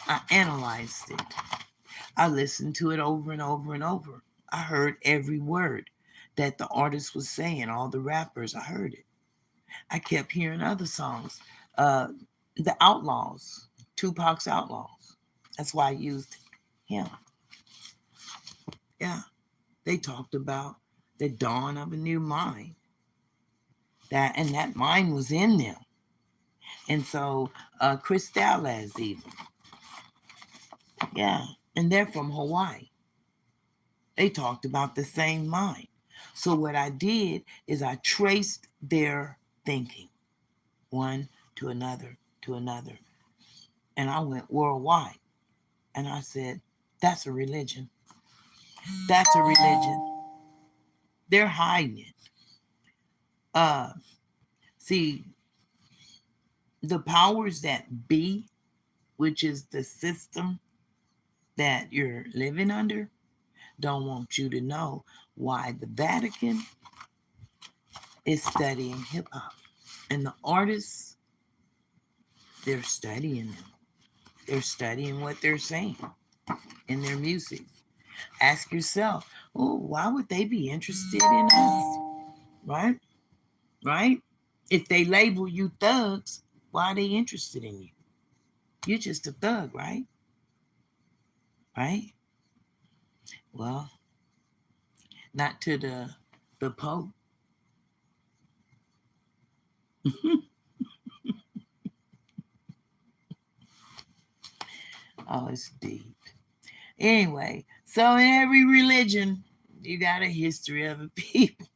I analyzed it. I listened to it over and over and over. I heard every word that the artist was saying, all the rappers, I heard it. I kept hearing other songs. The Outlaws, Tupac's Outlaws. That's why I used him. Yeah, they talked about the dawn of a new mind. That mind was in them. And so Cristales even. Yeah, and they're from Hawaii. They talked about the same mind. So what I did is I traced their thinking, one to another to another. And I went worldwide. And I said, that's a religion. That's a religion. They're hiding it. See, the powers that be, which is the system that you're living under, don't want you to know why the Vatican is studying hip hop. And the artists, they're studying them. They're studying what they're saying in their music. Ask yourself, oh, why would they be interested in us? Right? Right? If they label you thugs, why are they interested in you? You're just a thug, right? Right? Well, not to the Pope. Oh, it's deep. Anyway, so in every religion, you got a history of a people.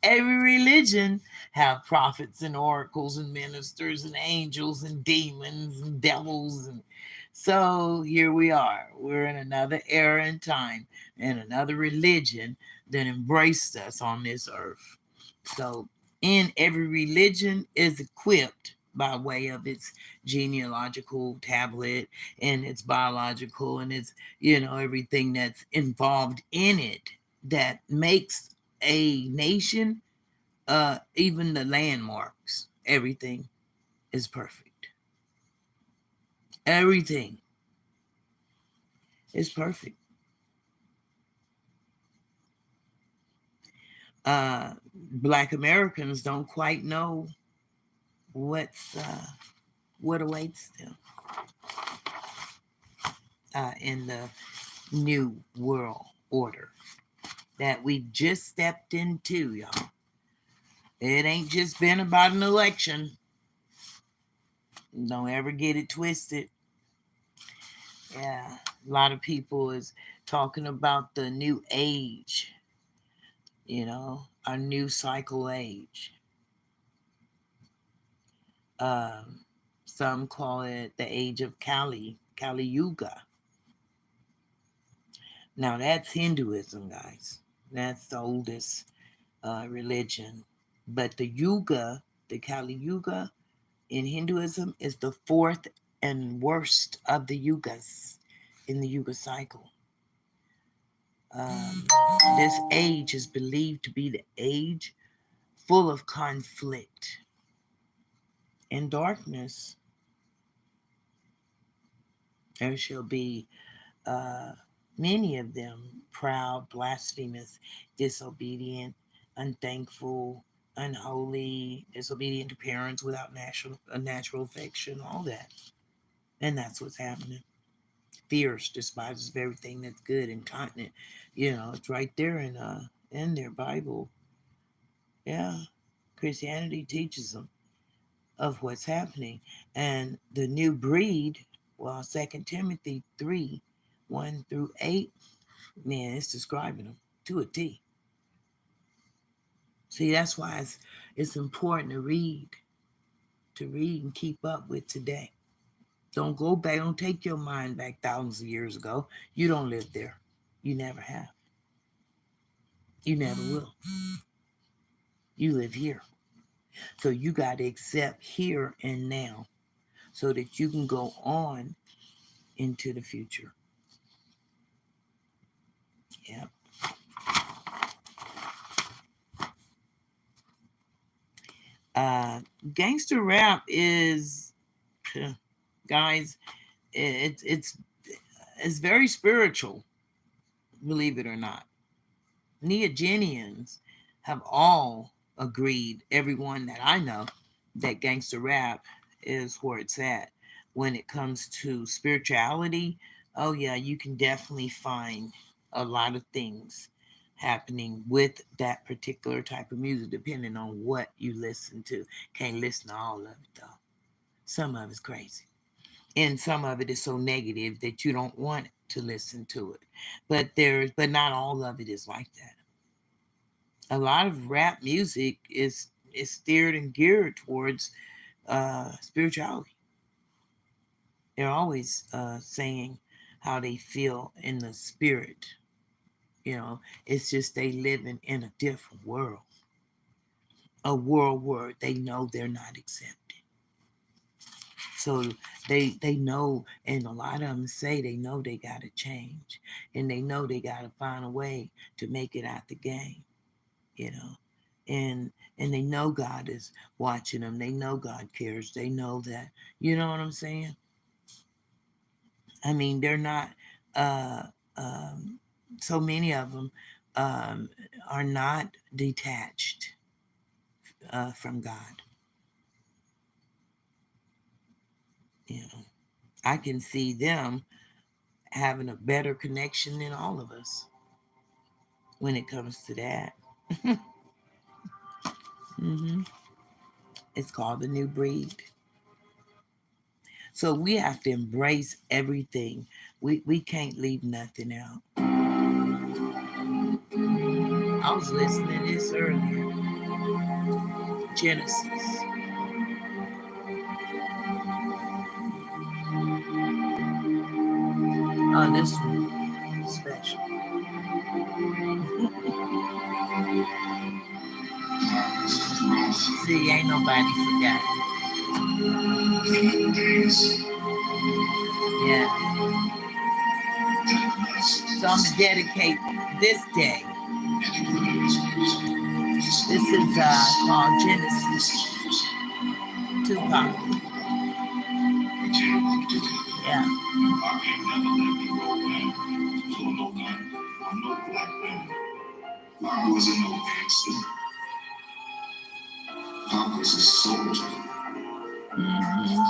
Every religion have prophets and oracles and ministers and angels and demons and devils, and so here we are. We're in another era and time and another religion that embraced us on this earth. So in every religion is equipped by way of its genealogical tablet and its biological and its, everything that's involved in it that makes a nation, even the landmarks, everything is perfect. Everything is perfect. Black Americans don't quite know what awaits them in the new world order that we've just stepped into, y'all. It ain't just been about an election. Don't ever get it twisted. Yeah, a lot of people is talking about the new age, our new cycle age. Um, some call it the age of Kali Yuga. Now that's Hinduism, guys. That's the oldest religion. But the Kali Yuga in Hinduism is the fourth and worst of the yugas in the Yuga cycle. Um, this age is believed to be the age full of conflict and darkness. There shall be uh, many of them proud, blasphemous, disobedient, unthankful, unholy, disobedient to parents without natural affection, all that. And that's what's happening. Fierce, despises everything that's good, incontinent. It's right there in their Bible. Yeah, Christianity teaches them of what's happening. And the new breed, well, 2 Timothy 3:1-8, man, it's describing them to a T. See, that's why it's important to read and keep up with today. Don't go back, don't take your mind back thousands of years ago. You don't live there. You never have. You never will. You live here. So you got to accept here and now so that you can go on into the future. Yep. Gangster rap is, guys, it's very spiritual, believe it or not. Neogenians have all agreed, everyone that I know, that gangster rap is where it's at. When it comes to spirituality, oh yeah, you can definitely find a lot of things happening with that particular type of music, depending on what you listen to. Can't listen to all of it though. Some of it's crazy. And some of it is so negative that you don't want to listen to it. But not all of it is like that. A lot of rap music is steered and geared towards spirituality. They're always saying how they feel in the spirit. It's just they living in a different world, a world where they know they're not accepted. So they know, and a lot of them say they know they gotta change, and they know they gotta find a way to make it out the game. you know, and they know God is watching them. They know God cares. They know that, you know what I'm saying? I mean, they're not, uh, um, so many of them are not detached from God. You know, I can see them having a better connection than all of us when it comes to that. hmm It's called the new breed. So we have to embrace everything. We can't leave nothing out. I was listening to this earlier. Genesis. Oh, this one special. See, ain't nobody forgot. Yeah. So I'm gonna dedicate this day. This is called Genesis. Tupac. Yeah. Pop wasn't no gangster. Pop was a soldier. Mm-hmm.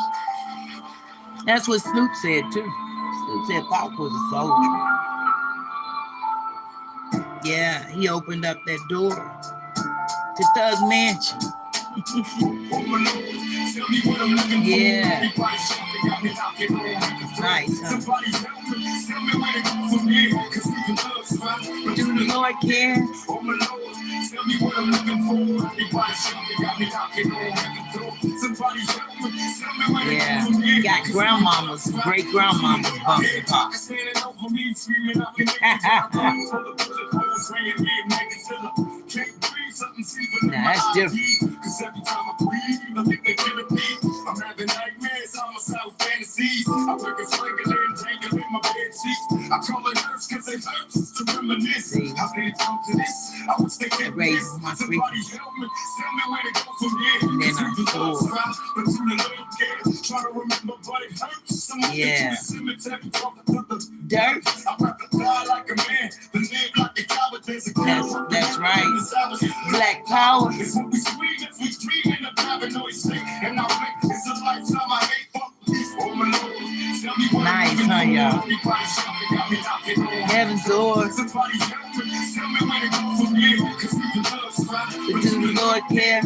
That's what Snoop said too. Snoop said Pop was a soldier. Yeah, he opened up that door to Thug Mansion. Yeah. It's nice, huh? Do the Lord care? Yeah. Got grandmamas, great grandmamas bumping Pop. Now that's different. I'm having nightmares, I'm a south fantasies. I work as regular and tangle in my bed sheets. I call it nerves cause they hurt to reminisce. How did it come to this? I wish they could raise my frequency. Tell me where to go from here. And then I soar. But to the little kid, try to remember but it hurts. Yeah. Dirt. I rather die like a man than live like a coward. That's right. Black power. It's what we scream if we dream in a paranoid state. And I make it's a lifetime I hate fuck these women. Nice, huh, y'all? Heaven's door. But do the Lord care?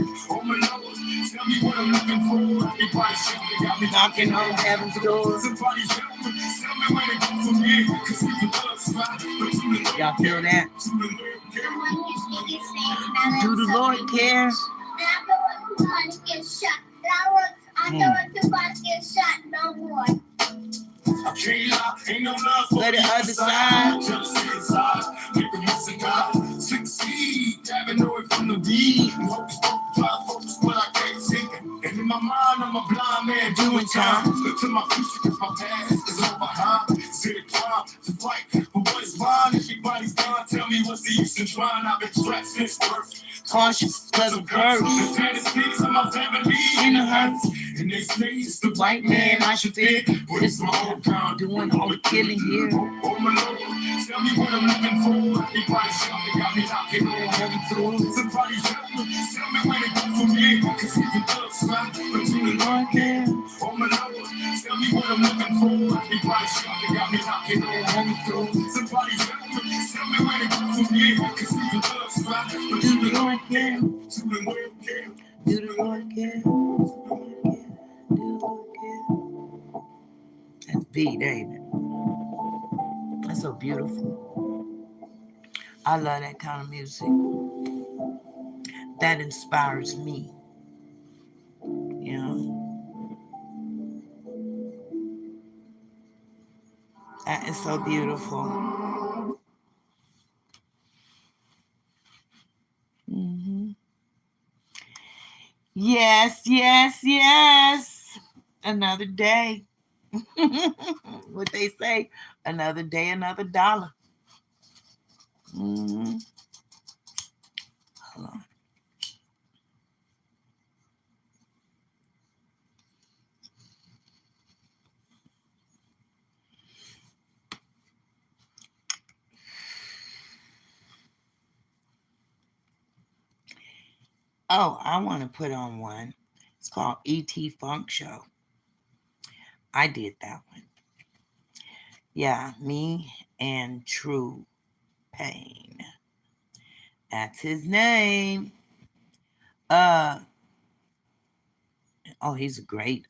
Knocking on heaven's door. Y'all feel that? Do the Lord care? I don't want to get shot no more. Ain't no love for the other side. Just inside. Make a missing God. Succeed. Having know it from the deed. Focus, focus, but I can't see it. And in my mind, I'm a blind man doing time. Look to my future, cause my past is all behind. See the crime to fight for what is mine. Everybody's gone. Tell me what's the use in trying. I've been strapped since birth. Cautious, cause of curves. The fantasies of my family in the hurts. And they say it's the white man I should fear. But it's my own kind doing all the killing here. Oh my Lord, tell me what I'm looking for. Everybody's something got me knocking on heaven's door. Somebody's help me, tell me where to go from here. Cause even thugs fly, but do the Lord care? Oh my Lord, tell me what I'm looking for. Everybody's something got me knocking on heaven's door. Somebody's help me, tell me where to go from here. Cause even thugs fly, but do the Lord care? Do the Lord care? Do the Lord care? That's beat, ain't it? That's so beautiful. I love that kind of music. That inspires me. You know? That is so beautiful. Mm-hmm. Yes, yes, yes. Another day. What they say, another day, another dollar. Mm-hmm. Oh, I want to put on one. It's called E.T. Funk Show. I did that one. Yeah, me and True Pain. That's his name. Oh, he's a great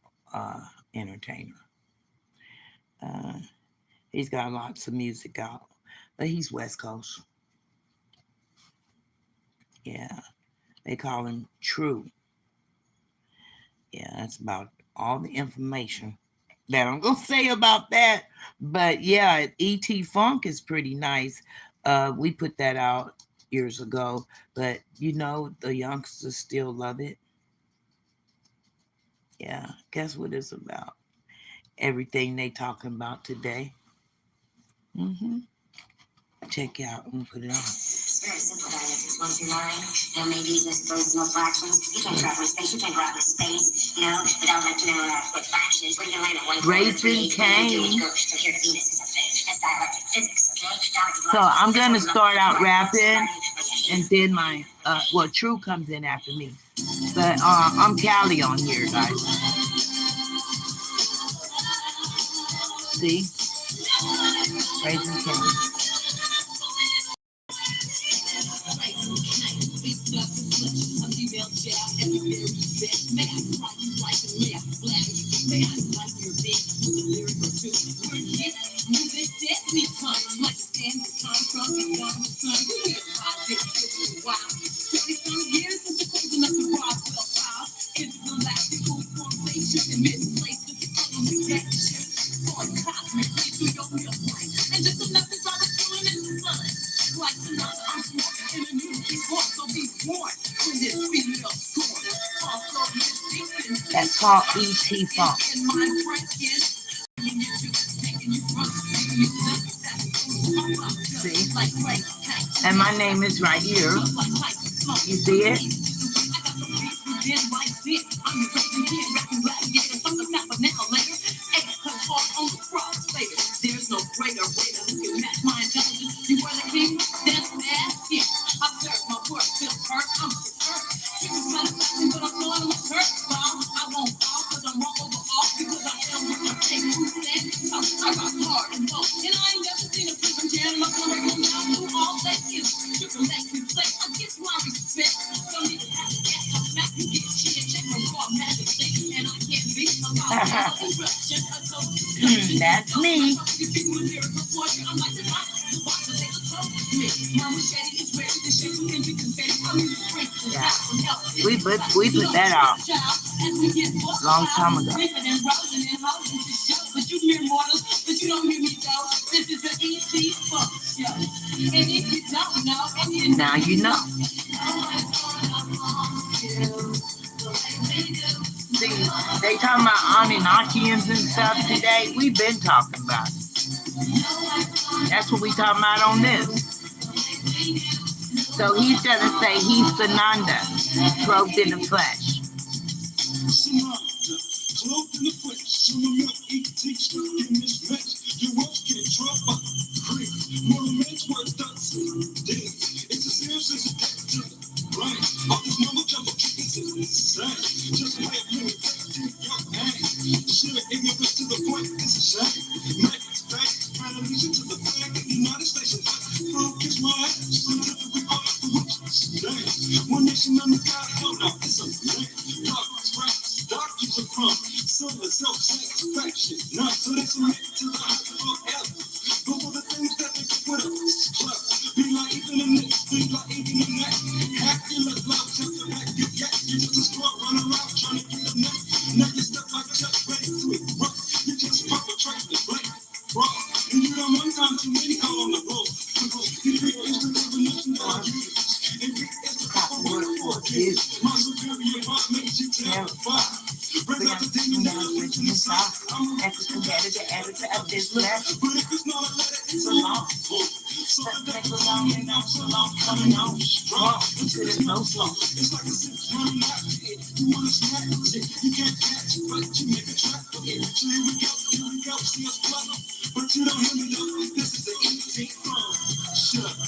entertainer. He's got lots of music out, but he's West Coast. Yeah, they call him True. Yeah, that's about all the information that I'm gonna say about that. But yeah, E.T. Funk is pretty nice. We put that out years ago, but the youngsters still love it. Yeah, guess what it's about? Everything they talking about today. Check out and put it on. It's very simple, guys. Once you're lying, maybe there's no fractions. You can't travel space. You can't go out into space, without with fractions. What are you gonna learn at one point? Raising Cane. So here, Venus is something. That's dialectic physics, okay? So I'm gonna start out rapping, and then my True comes in after me. But I'm Callie on here, guys. See? Raising Cane. That's called E.T. Funk. See? And my name is right here. You see it? There's no greater way to match my intelligence. You were the king, that's ass here. I serve my work, feel hurt, I'm hurt. You can smell it, but I'm going to hurt. I won't fall because I'm wrong overall. Because I am what I take who stand. I got hard and low. And I ain't never seen a prison jail. I'm gonna go down through all that is. You can make me play. I get my respect. Don't even have to get my smack. You get shit, check my raw majesty. And I can't be about corruption. That's me. Yeah. We put that out a long time ago. But you hear mortals, but you don't hear me though. This is the E.T. Funk Show. And if you don't know, now you know. See, they talking about Anunnakians and stuff today. We've been talking about it. That's what we talking about on this. So he's going to say he's Sananda, clothed in the flesh. Clothed in the flesh, some of your E.T. stuck in this mess. You won't get trouble. More men's work does. It's as serious as a death to the brain. All this mama jumbo chickens is insane. Just let me take to your pain. Shit, ignorance to the point, it's a shame. Make it fake, trying to lead you to the flag in the United States. Focus my ass, until we all have to watch this day. One nation under God, hell no, it's a land. Darkness, right? Darkness are from. Some of self-satisfaction. Not so they submit to the hype of forever. Go for the things that they get with us. Club. Be like even in this, be like even in that. Hack in the club, take the back, you got. You just a squad, run around trying to get a nut. Now you step like a chuck, ready to erupt. You just perpetrate the black fraud. And you done one time too many out on the road. You think it's the revolution that I use. And we is the proper word for a kid. My superior mind makes you terrified. Bring out the demon that is rich in the south. I'm a extra competitor, editor of this letter. But if it's not a letter, it's a long book. So I take a long and I'm so long, coming on strong until there's no slow. It's like a six running out here. You want to snatch it, you can't catch it, but you make a track of it. So here we go, see us flutter. But you don't hear me though, this is the E.T. Funk. Shut up.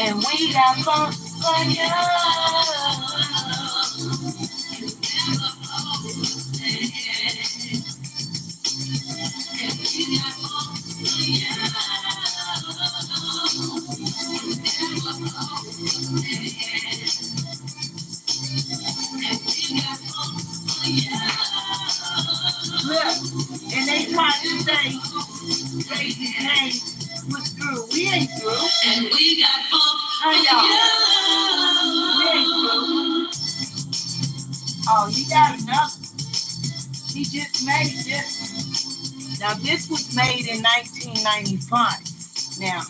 And we got fun for you. Look, and they tried to say Crazy's name was through. We ain't through. And we got funk Oh, y'all. We ain't through. Oh, he got another. He just made this. Now, this was made in 1995. Now,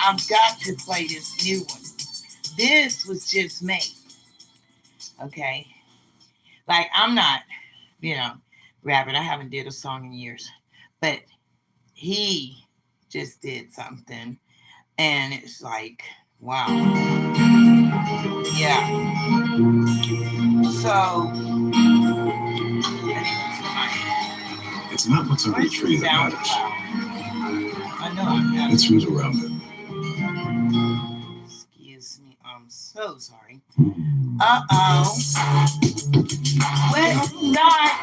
I've got to play this new one. This was just made. Okay? Like, I'm not, rapping. I haven't did a song in years. But he just did something. And it's like, wow. Yeah. So, it's not what's under the tree that matters. I know. It's who's around it. Excuse me. I'm so sorry. Uh-oh. West side.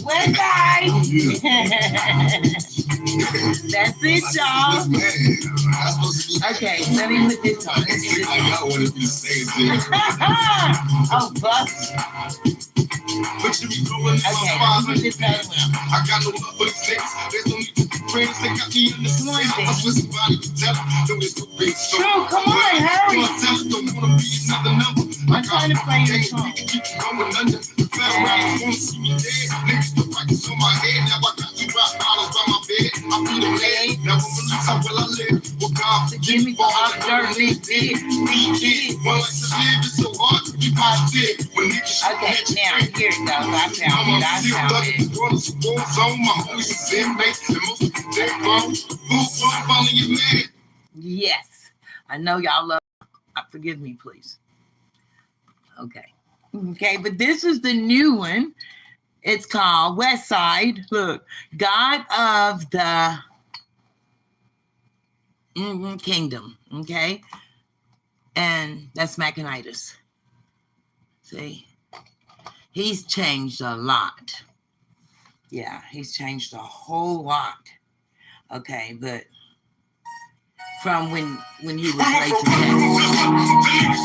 West side. That's it, y'all. Okay, let me put this on. Oh, bust. Okay, let me put this other one. I got no love for the things. There's only two friends that got me in the Come on, I baby. was somebody to tell them. True, come on, hurry. Don't wanna be another number. I'm trying to play your song. Keep going under. The fat rappers won't see me dead. Niggas the practice on my head. Now I got $2 by my bed. I feel the head. Now I'm gonna lose how well I live. Well, God Give me the dirty dick. one like to live is so hard to be positive. When niggas Okay, now here it goes. I found it. Yes. I know y'all love. Forgive me, please. Okay. Okay, but this is the new one. It's called West Side. Look, God of the Kingdom. Okay. And that's Machinitis. See? He's changed a lot. Yeah, he's changed a whole lot. Okay, but from when he was late to death.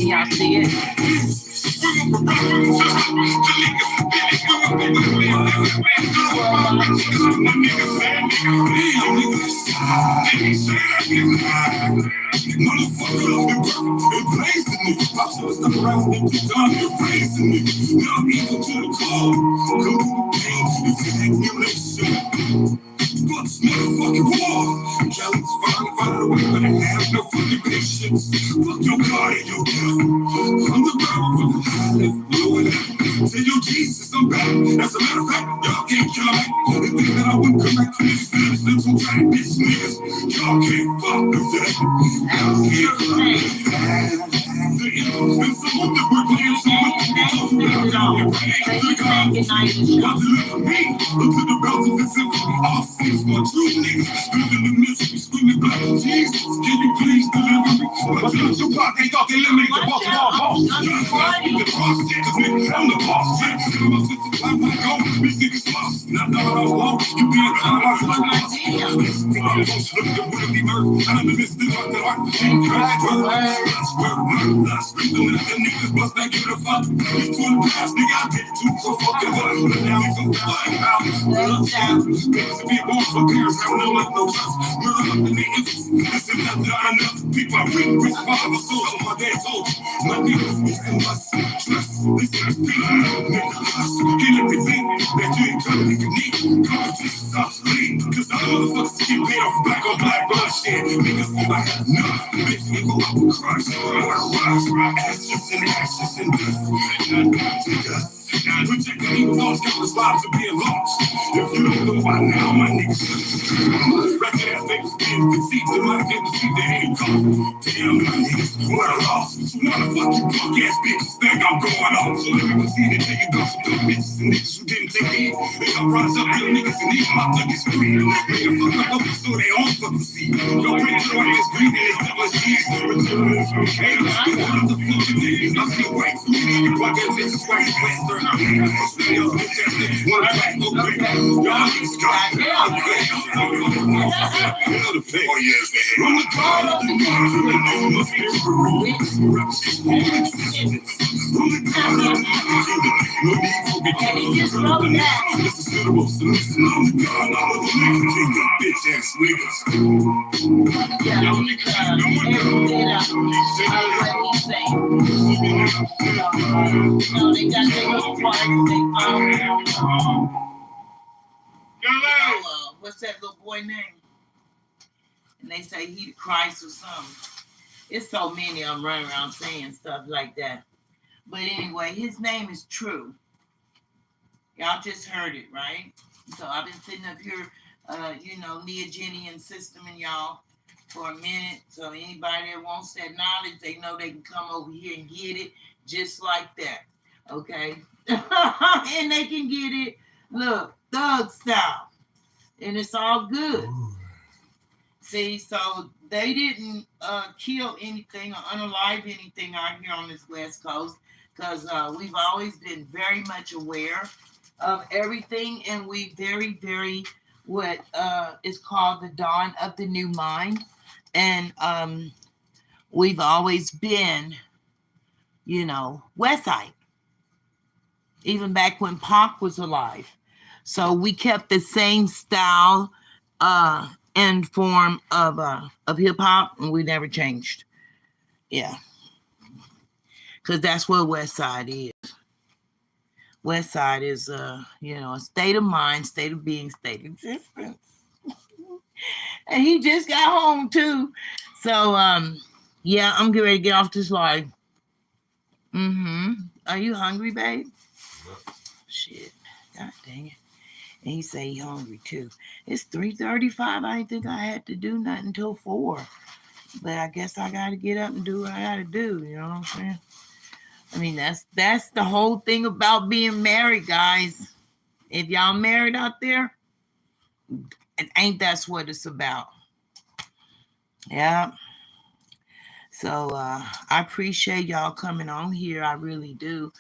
Y'all see it? Fuck's motherfucking war. Jealous, find a way, but I have no fucking patience. Fuck your God and your girl. I'm the ground from the high lift, low it up. Say your Jesus, I'm back. As a matter of fact, y'all can't kill me. They think that I wouldn't come back to these films. Little tiny bitch niggas. Y'all can't fuck with that. Out here, the evil and some of the we're playing so much. God deliver me. Look to the mountains and simple. All six, one, two niggas. Living in misery, screaming black Jesus. Can you please deliver me? But don't you walk, they thought they eliminated the boss of all boss. You're the boss, cause nigga, I'm the boss. I'm not going, these niggas lost. Not all I want, you be a boss like my team. I'm most looking at what be murdered. I'm in the midst of the heart. Ain't crying, I swear, I'm screaming at the niggas, must not give it a fuck. These two in the past, nigga, I did it too, so fuck it up. Now he's so flying out. Niggas be born for parents, I don't like no trust. Murder up in the infants. This is not enough. People are weak, rich, father, soul, so my dad told you. My niggas, we still must trust. This is the nigga, trust. Get everything that you ain't telling nigga need. Competition's obsolete. Cause all motherfuckers get paid off black on black bloodshed. Niggas, I have enough. Bitch, we go up and crush. Ashes and ashes and dust. lives are being lost. If you don't know by now, my niggas. Ratchet ass niggas being deceived, the money get deceived, they ain't talk. Damn, my niggas, what a loss. So why the fuck you punk ass bitches think I'm going off? So let me proceed and take you down some dumb bitches and niggas who didn't take heed. They gon' rise up little niggas and eat my niggas scream. Make a fuck up so they all fucking see. Yo, bring your ass green and it's double G's. Materialism, hey, what the fuck you did? I'm still waiting for me. You fuck that bitches where you went, sir. Y'all niggas got another pay. Oh, yes, man. I'm the god of the gods. You must be no need for me. This is suitable solution. I'm the god of the nigga king of bitch ass niggas. What's that little boy name? And they say he the Christ or something. It's so many of them running around saying stuff like that. But anyway, his name is True. Y'all just heard it, right? So I've been sitting up here, Neogenian system and y'all for a minute. So anybody that wants that knowledge, they know they can come over here and get it just like that. Okay? And they can get it, look, thug style. And it's all good. See, so they didn't kill anything or unalive anything out here on this West Coast because we've always been very much aware of everything, and we very, very what is called the dawn of the new mind. And we've always been, West Side, even back when Pac was alive. So we kept the same style and form of hip hop, and we never changed. Yeah, because that's what West Side is. West Side is a state of mind, state of being, state of existence. And he just got home too. So I'm getting ready to get off this line. Are you hungry, babe? Yep. Shit. God dang it. And he say he hungry too. It's 3:35. I didn't think I had to do nothing until 4. But I guess I gotta get up and do what I gotta do, you know what I'm saying? I mean, that's the whole thing about being married, guys. If y'all married out there, ain't that's what it's about. Yeah. So I appreciate y'all coming on here. I really do.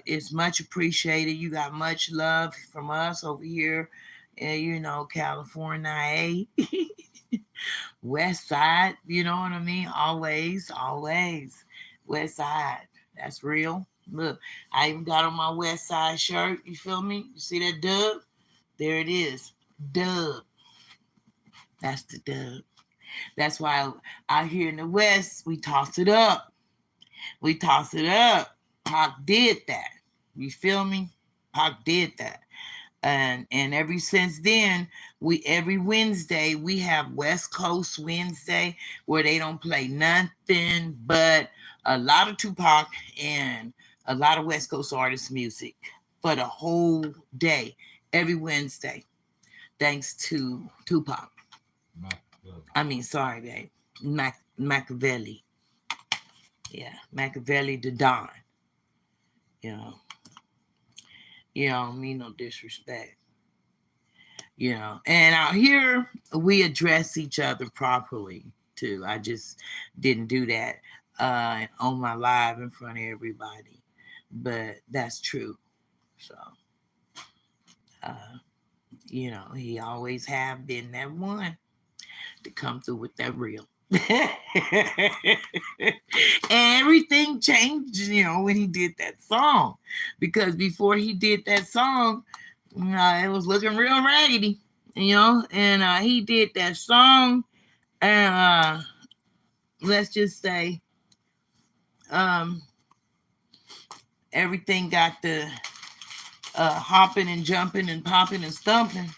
It's much appreciated. You got much love from us over here in, California, West Side, you know what I mean? Always, always. West Side. That's real. Look, I even got on my West Side shirt. You feel me? You see that dub? There it is. Dub. That's the dub. That's why out here in the West, we toss it up. We toss it up. Pac did that. You feel me? Pac did that. And ever since then, every Wednesday, we have West Coast Wednesday where they don't play nothing but a lot of Tupac and a lot of West Coast artist music for the whole day, every Wednesday, thanks to Tupac. Sorry, babe. Machiavelli. Yeah, Machiavelli the Don. You don't mean no disrespect. And out here, we address each other properly, too. I just didn't do that on my live in front of everybody. But that's true. So, he always have been that one to come through with that real. Everything changed, when he did that song. Because before he did that song, it was looking real raggedy, and he did that song, and let's just say everything got the hopping and jumping and popping and stumping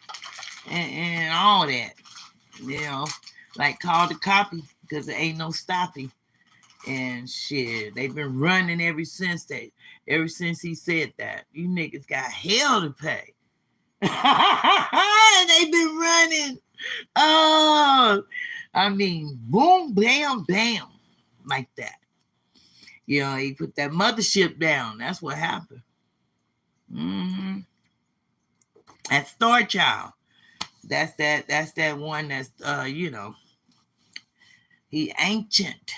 and all that, like call the copy because there ain't no stopping. And shit, they've been running ever since he said that. You niggas got hell to pay. They've been running. Oh, I mean, boom, bam, bam, like that. You know, he put that mothership down. That's what happened. Mm-hmm. That Star Child. That's that one that's you know, he ancient.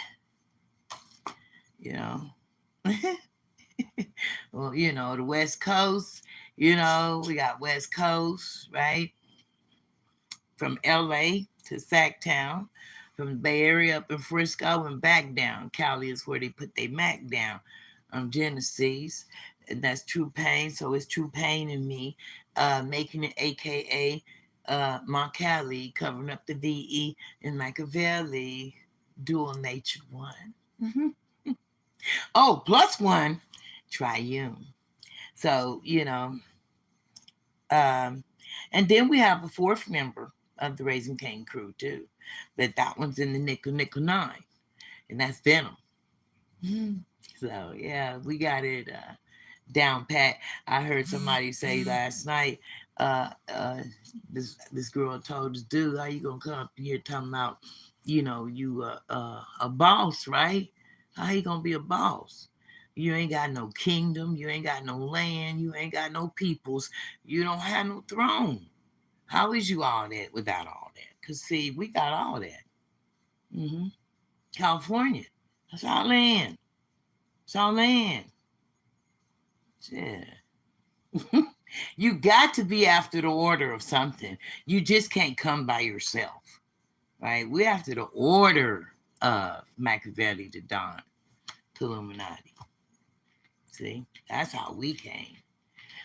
You know. Well, you know, the West Coast, you know, we got West Coast, right? From LA to Sacktown, from the Bay Area up in Frisco and back down. Cali is where they put their Mac down. Genesis, and that's True Pain. So it's True Pain and me, making it AKA Mont Cali, covering up the VE in Machiavelli, dual natured one. Mm-hmm. Oh, plus one, triune. So, you know, and then we have a fourth member of the Raising Cane crew too, but that one's in the Nickel Nine, and that's Venom. So yeah, we got it down pat. I heard somebody say last night, this girl told this dude, "How you gonna come up here talking about, you know, you a boss, right? How you gonna be a boss? You ain't got no kingdom, you ain't got no land, you ain't got no peoples, you don't have no throne. How is you all that without all that? Cause see, we got all that. Mm-hmm. California, that's our land. It's our land. Yeah." You got to be after the order of something. You just can't come by yourself, right? We're after the order of Machiavelli to Don to Illuminati. See, that's how we came.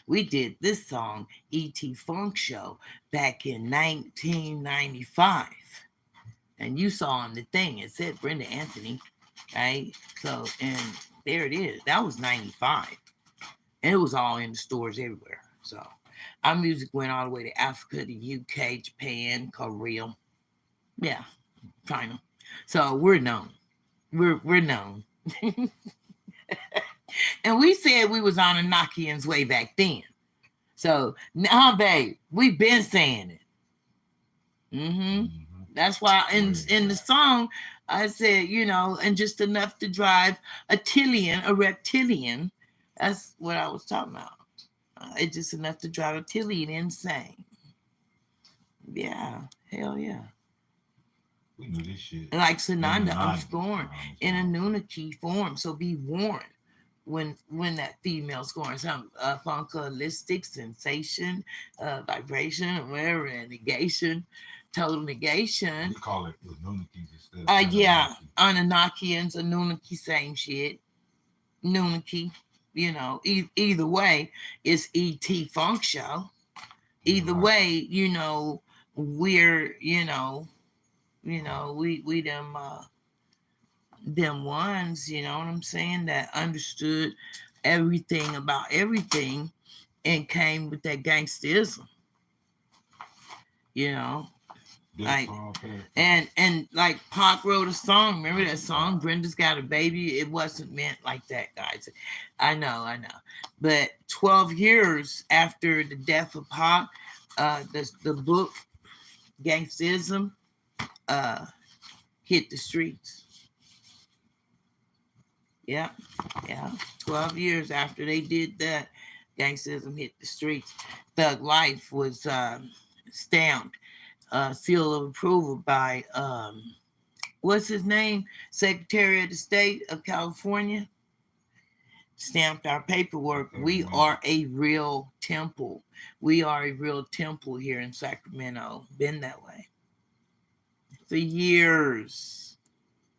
We did this song, E.T. Funk Show, back in 1995. And you saw on the thing, it said Brenda Anthony, right? So, and there it is. That was 95. And it was all in the stores everywhere. So our music went all the way to Africa, the UK, Japan, Korea. Yeah, China. So we're known. We're known. And we said we was on Enochians way back then. So now, babe, we've been saying it. Mm-hmm. That's why in the song I said, you know, and just enough to drive a reptilian. That's what I was talking about. It's just enough to drive a reptilian insane. Yeah, hell yeah. We knew this shit. Like Sananda, I'm scorned in a Nunaki form. So be warned when that female scorns some funkalistic sensation, vibration, whatever, negation, total negation. We call it Anunnakis instead. Yeah, Anunnakians, Anunnaki, same shit. Anunnaki, you know, either way, it's E.T. Funk Show. Either way, you know, we're, you know, we them ones, you know what I'm saying, that understood everything about everything and came with that gangsterism, you know. Like and like Pac wrote a song. Remember that song, Brenda's Got a Baby? It wasn't meant like that, guys. I know. But 12 years after the death of Pac, the book Gangsterism hit the streets. Yeah. 12 years after they did that, Gangsterism hit the streets. Thug Life was stamped, seal of approval by what's his name? Secretary of the State of California. Stamped our paperwork. We are a real temple. We are a real temple here in Sacramento. Been that way for years.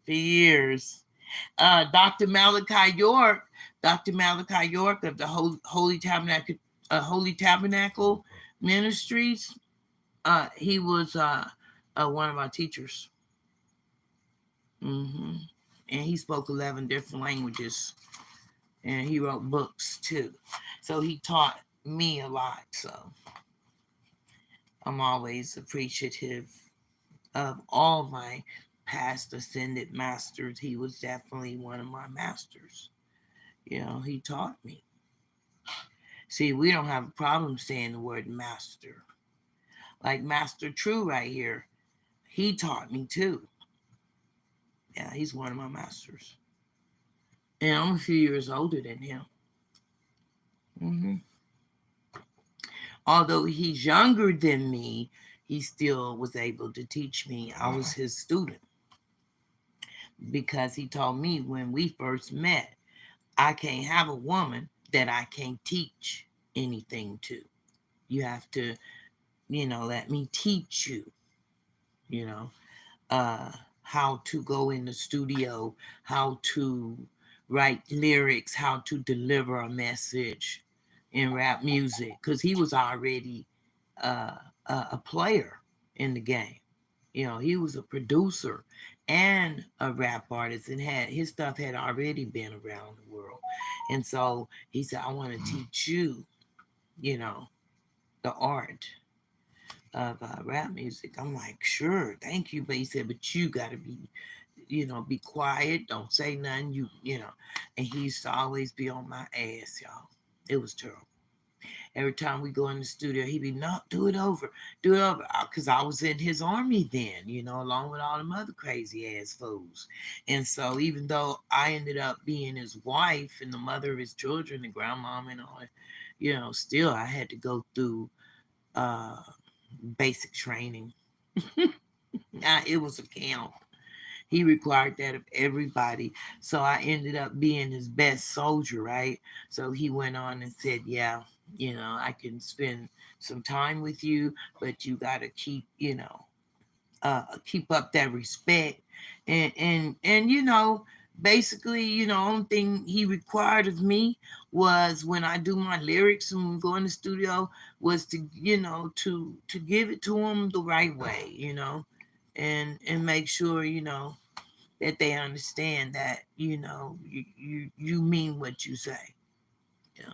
Dr. Malachi York of the Holy Tabernacle Ministries. He was one of our teachers. Mm-hmm. And he spoke 11 different languages. And he wrote books too. So he taught me a lot. So I'm always appreciative of all my past ascended masters, he was definitely one of my masters. He taught me. See, we don't have a problem saying the word master. Like Master True right here, he taught me too. Yeah, he's one of my masters. And I'm a few years older than him. hmm Although he's younger than me, he still was able to teach me. I was his student because he told me when we first met, I can't have a woman that I can't teach anything to. You have to, let me teach you, you know, uh, how to go in the studio, how to write lyrics, how to deliver a message in rap music, because he was already uh, a player in the game. He was a producer and a rap artist, and had his stuff had already been around the world. And so he said, I want to teach you, you know, the art of rap music. I'm like, sure, thank you. But he said, but you got to be quiet. Don't say nothing. And he used to always be on my ass, y'all. It was terrible. Every time we go in the studio, he'd be, no, do it over. Do it over. Because I was in his army then, along with all them other crazy ass fools. And so even though I ended up being his wife and the mother of his children, the grandmama and all that, still I had to go through uh, basic training. It was a camp. He required that of everybody. So I ended up being his best soldier, right? So he went on and said, yeah, I can spend some time with you, but you got to keep up that respect. And basically, only thing he required of me was when I do my lyrics and go in the studio was to give it to him the right way, and make sure, that they understand that you mean what you say, you know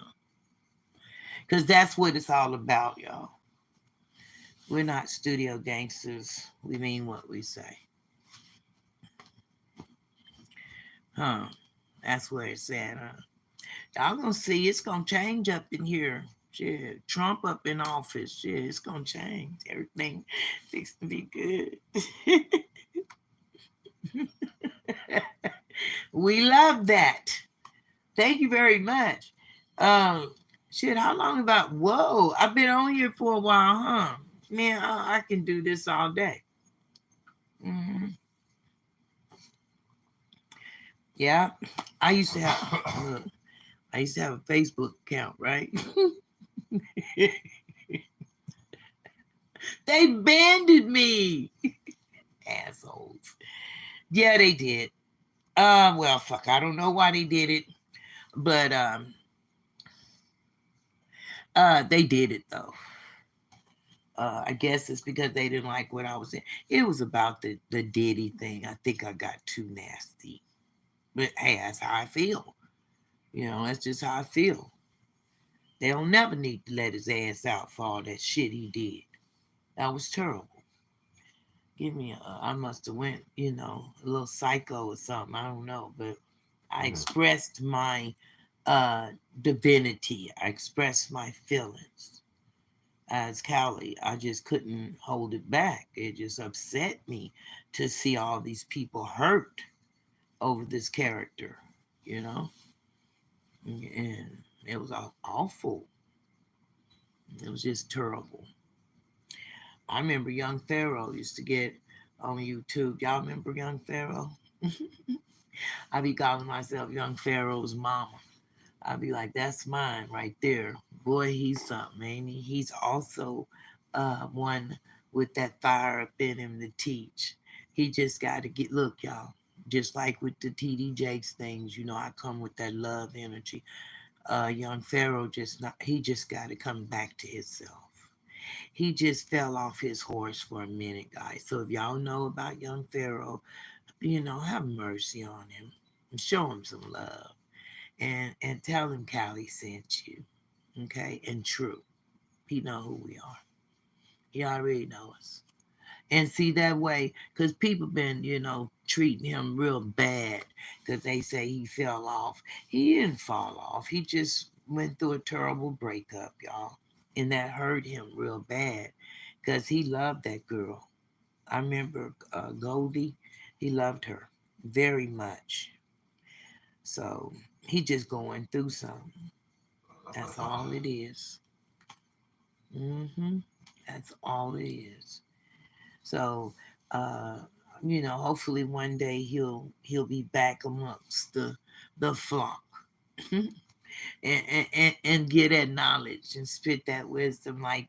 because that's what it's all about, y'all. We're not studio gangsters. We mean what we say. That's where it's at. Y'all gonna see it's gonna change up in here. Shit, Trump up in office. Shit, it's gonna change. Everything fixed to be good. We love that. Thank you very much. Um, Shit, how long about? Whoa, I've been on here for a while, huh? Man, I can do this all day. hmm Yeah, I used to have. Look, I used to have a Facebook account, right? They banned me, assholes. Yeah, they did. Well, fuck, I don't know why they did it, but they did it though. I guess it's because they didn't like what I was saying. It was about the Diddy thing. I think I got too nasty. But hey, that's how I feel. That's just how I feel. They'll never need to let his ass out for all that shit he did. That was terrible. I must have went, a little psycho or something. I don't know. But I expressed my divinity. I expressed my feelings. As Callie, I just couldn't hold it back. It just upset me to see all these people hurt over this character, you know? And it was awful. It was just terrible. I remember Young Pharaoh used to get on YouTube. Y'all remember Young Pharaoh? I be calling myself Young Pharaoh's mama. I'd be like, that's mine right there. Boy, he's something, ain't he? He's also one with that fire up in him to teach. He just got to look, y'all, just like with the TD Jakes things, I come with that love energy. Young Pharaoh he just got to come back to himself. He just fell off his horse for a minute, guys. So if y'all know about Young Pharaoh, have mercy on him and show him some love. And tell him Callie sent you, okay? And True, he know who we are. He already know us. And see that way, because people been, treating him real bad because they say he fell off. He didn't fall off. He just went through a terrible breakup, y'all. And that hurt him real bad because he loved that girl. I remember Goldie, he loved her very much. So he just going through something. That's all it is. That's all it is. So, uh, hopefully one day he'll be back amongst the flock, and get that knowledge and spit that wisdom like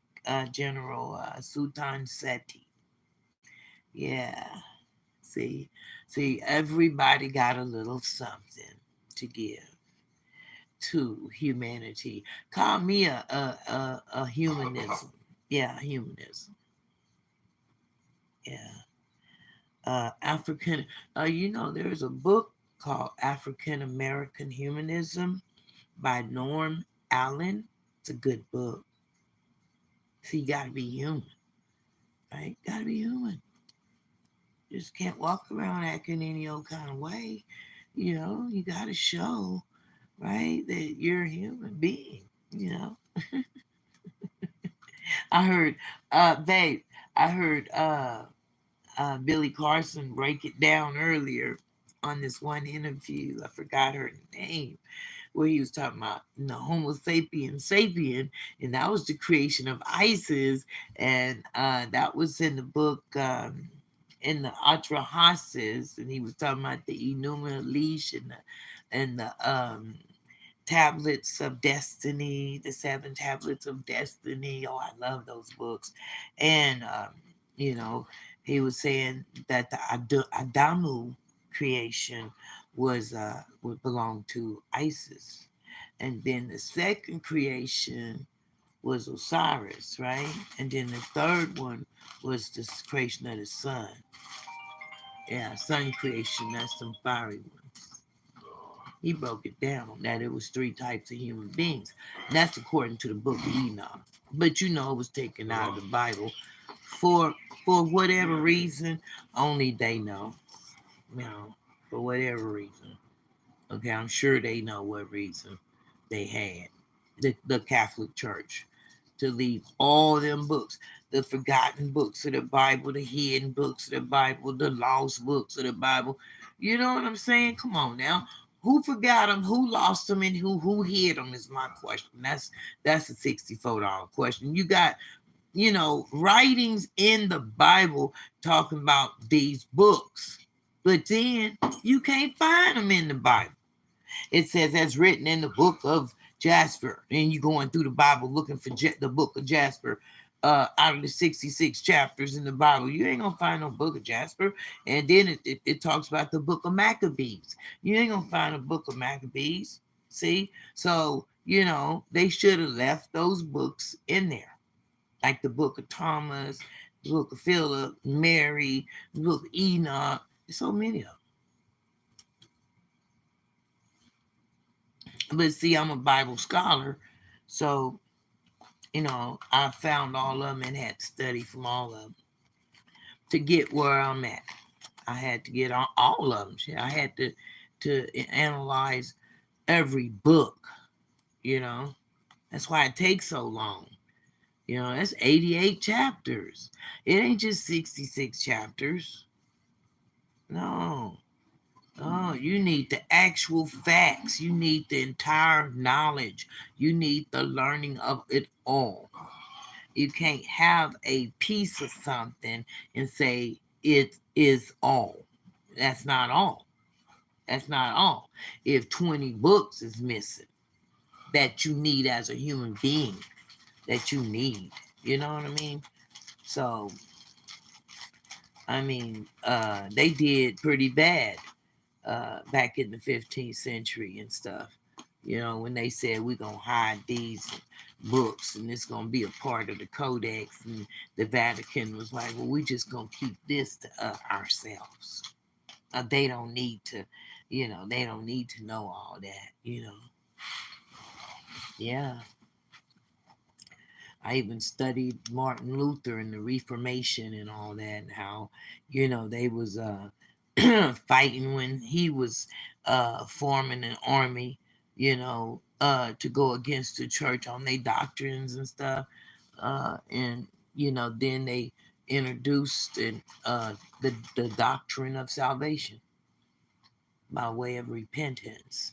General Sultan Seti. Yeah. See, everybody got a little something to give to humanity. Call me a humanism. Yeah, humanism. Yeah. African. There's a book called African American Humanism by Norm Allen. It's a good book. So you gotta be human, right? Gotta be human. Just can't walk around acting any old kind of way. You gotta show, right, that you're a human being. I heard, babe, I heard Billy Carson break it down earlier on this one interview. I forgot her name, where he was talking about Homo sapien, and that was the creation of ISIS, and that was in the book. In the Atrahasis, and he was talking about the Enuma Elish and the tablets of destiny, the 7 tablets of destiny. Oh, I love those books. And you know he was saying that the Adamu creation would belong to Isis, and then the second creation was Osiris, right? And then the third one was the creation of the sun. Yeah, sun creation. That's some fiery ones. He broke it down that it was 3 types of human beings. And that's according to the book of Enoch. But it was taken out of the Bible for whatever reason. Only they know. You know, for whatever reason. Okay, I'm sure they know what reason they had. The Catholic Church to leave all them books, the forgotten books of the Bible, the hidden books of the Bible, the lost books of the Bible. You know what I'm saying? Come on now. Who forgot them? Who lost them? And who hid them is my question. That's a $64 question. You got writings in the Bible talking about these books, but then you can't find them in the Bible. It says as written in the book of Jasper, and you're going through the Bible looking for the book of Jasper. Out of the 66 chapters in the Bible, you ain't gonna find no book of Jasper. And then it talks about the book of Maccabees. You ain't gonna find a book of Maccabees. See, so they should have left those books in there, like the book of Thomas, the book of Philip, Mary, the book of Enoch. There's so many of them. But see, I'm a Bible scholar, so I found all of them and had to study from all of them to get where I'm at. I had to get all of them. I had to analyze every book. That's why it takes so long. That's 88 chapters. It ain't just 66 chapters. No. Oh, you need the actual facts. You need the entire knowledge. You need the learning of it all. You can't have a piece of something and say it is all. That's not all. That's not all. If 20 books is missing that you need as a human being, that you need, you know what I mean? So, they did pretty bad back in the 15th century and stuff. When they said we're going to hide these books and it's going to be a part of the codex, and the Vatican was like, well, we just going to keep this to ourselves. They don't need to, they don't need to know all that, Yeah. I even studied Martin Luther and the Reformation and all that, and how, they was fighting when he was forming an army, to go against the church on their doctrines and stuff. And then they introduced the doctrine of salvation by way of repentance.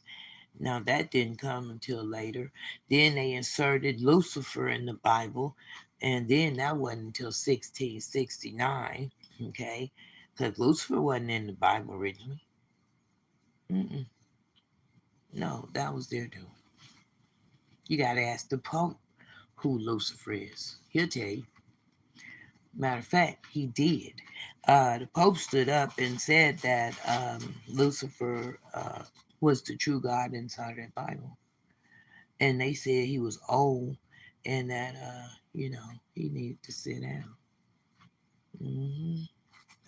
Now that didn't come until later. Then they inserted Lucifer in the Bible, and then that wasn't until 1669. Okay, because Lucifer wasn't in the Bible originally. Mm-mm. No, that was their doing. You got to ask the Pope who Lucifer is. He'll tell you. Matter of fact, he did. The Pope stood up and said that Lucifer was the true God inside that Bible. And they said he was old and that, he needed to sit down. hmm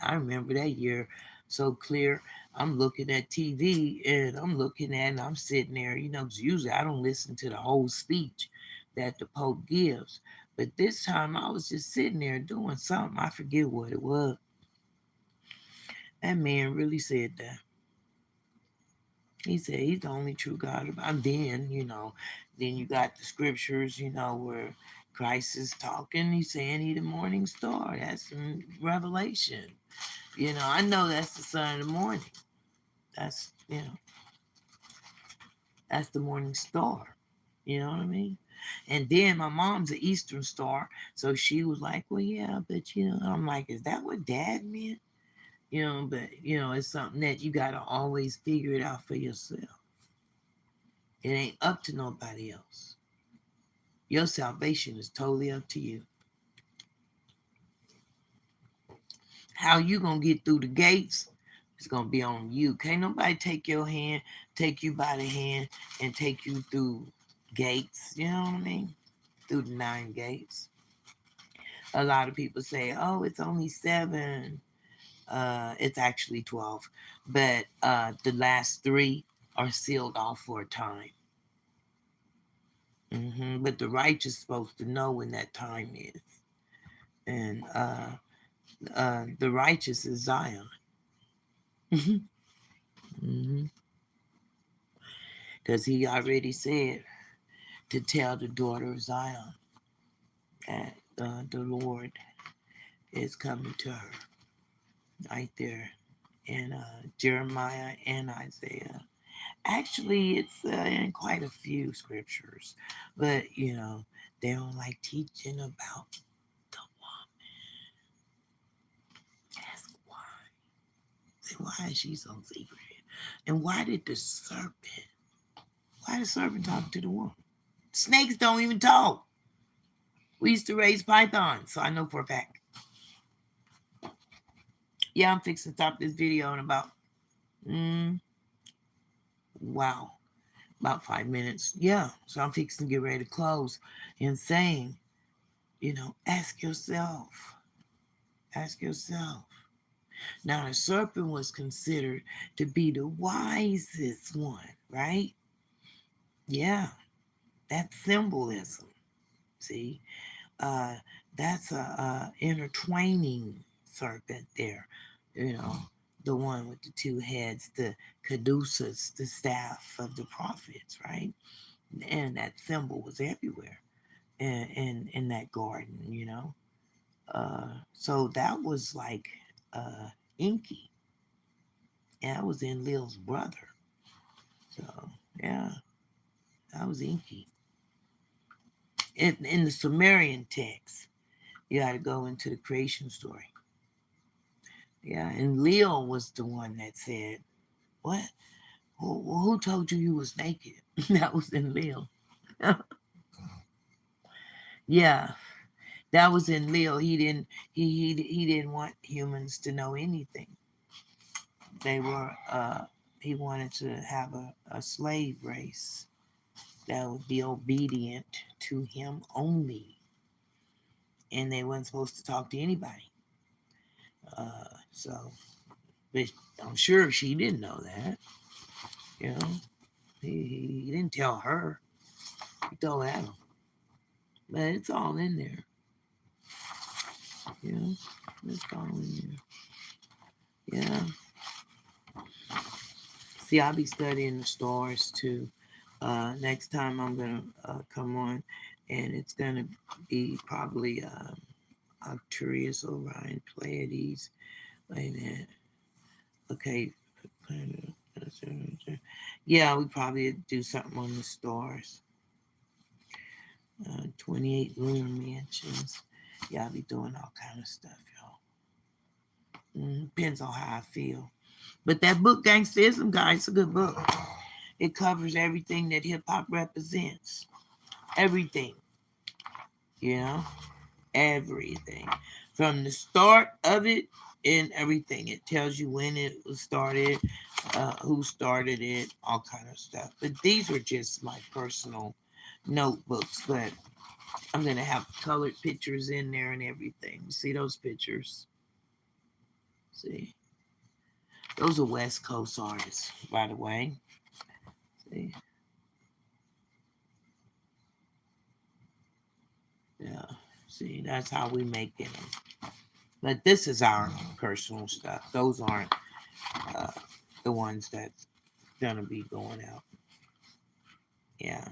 I remember that year so clear. I'm looking at TV and I'm sitting there, 'cause usually I don't listen to the whole speech that the Pope gives. But this time I was just sitting there doing something. I forget what it was. That man really said that. He said he's the only true God. And then you got the scriptures, where Christ is talking. He's saying he the morning star. That's in Revelation. I know that's the son of the morning. That's, that's the morning star. You know what I mean? And then my mom's an Eastern star. So she was like, well, yeah, but, I'm like, is that what dad meant? But, it's something that you got to always figure it out for yourself. It ain't up to nobody else. Your salvation is totally up to you. How you gonna get through the gates is gonna be on you. Can't nobody take your hand, take you by the hand, and take you through gates. You know what I mean? Through the 9 gates. A lot of people say, "Oh, it's only 7." It's actually 12, but the last 3 are sealed off for a time. But the righteous is supposed to know when that time is, and the righteous is Zion. Because he already said to tell the daughter of Zion that the Lord is coming to her, right there in Jeremiah and Isaiah. Actually, it's in quite a few scriptures, but they don't like teaching about the woman. Ask why. Say, why is she so secret? And why did the serpent talk to the woman? Snakes don't even talk. We used to raise pythons, so I know for a fact. Yeah, I'm fixing to stop this video in about, about 5 minutes. Yeah, so I'm fixing to get ready to close and saying, ask yourself. Ask yourself. Now, the serpent was considered to be the wisest one, right? Yeah, that's symbolism. See, that's a intertwining serpent there. The one with the 2 heads, the caduceus, the staff of the prophets, right? And that symbol was everywhere in that garden. So that was like Inky. And that was Enlil's brother. So yeah, that was Inky. In the Sumerian text, you got to go into the creation story. Yeah, and Leo was the one that said, "What? Who told you was naked?" That was in Leo. Yeah, that was in Leo. He didn't. He didn't want humans to know anything. They were. He wanted to have a slave race that would be obedient to him only, and they weren't supposed to talk to anybody. So, but I'm sure she didn't know that. You know, he didn't tell her. He told Adam. But it's all in there. Yeah, it's all in there. Yeah. See, I'll be studying the stars too. Next time I'm gonna come on, and it's gonna be probably Arcturus, Orion, Pleiades. Wait a minute. Okay. Yeah, we probably do something on the stars. 28 lunar mansions. Yeah, I'll be doing all kind of stuff, y'all. Depends on how I feel. But that book, Gangsterism, guys, a good book. It covers everything that hip hop represents. Everything. You know? Everything. From the start of it and everything. It tells you when it was started, who started it, all kind of stuff. But these are just my personal notebooks. But I'm going to have colored pictures in there and everything. You see those pictures? See? Those are West Coast artists, by the way. See? Yeah. See, that's how we make it. But this is our personal stuff. Those aren't the ones that's going to be going out. Yeah.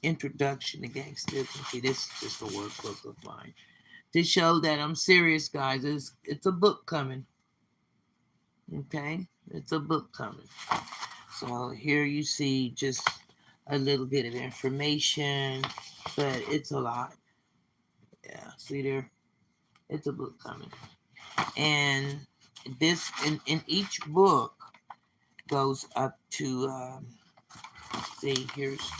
Introduction to Gangsterism. See, this is just a workbook of mine. To show that I'm serious, guys. It's a book coming. Okay? It's a book coming. So here you see just a little bit of information, but it's a lot. Yeah, see there? It's a book coming. And this, in each book, goes up to, see, here's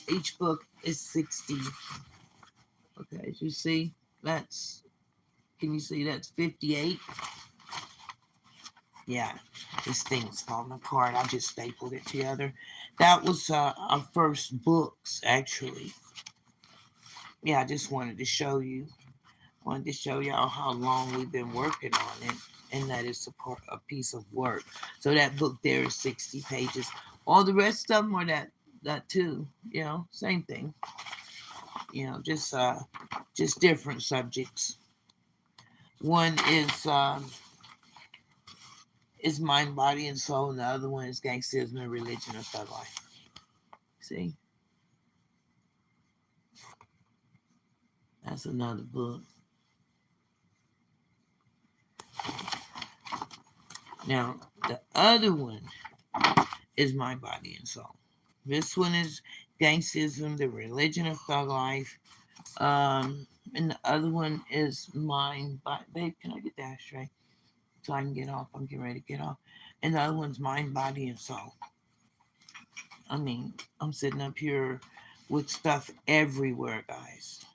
each book is 60. Okay, as you see, can you see that's 58? Yeah, this thing's falling apart. I just stapled it together. That was our first books, actually. Yeah, I just wanted to show you. Wanted to show y'all how long we've been working on it, and that it's a piece of work. So that book there is 60 pages. All the rest of them are that too. You know, same thing. You know, just different subjects. One is mind, body, and soul, and the other one is gangsterism and religion or thug life. See, that's another book. Now, the other one is Mind, Body, and Soul. This one is Gangsterism, the Religion of Thug Life. And the other one is Mind, Body. Babe, can I get that straight? So I can get off. I'm getting ready to get off. And the other one's Mind, Body, and Soul. I mean, I'm sitting up here with stuff everywhere, guys.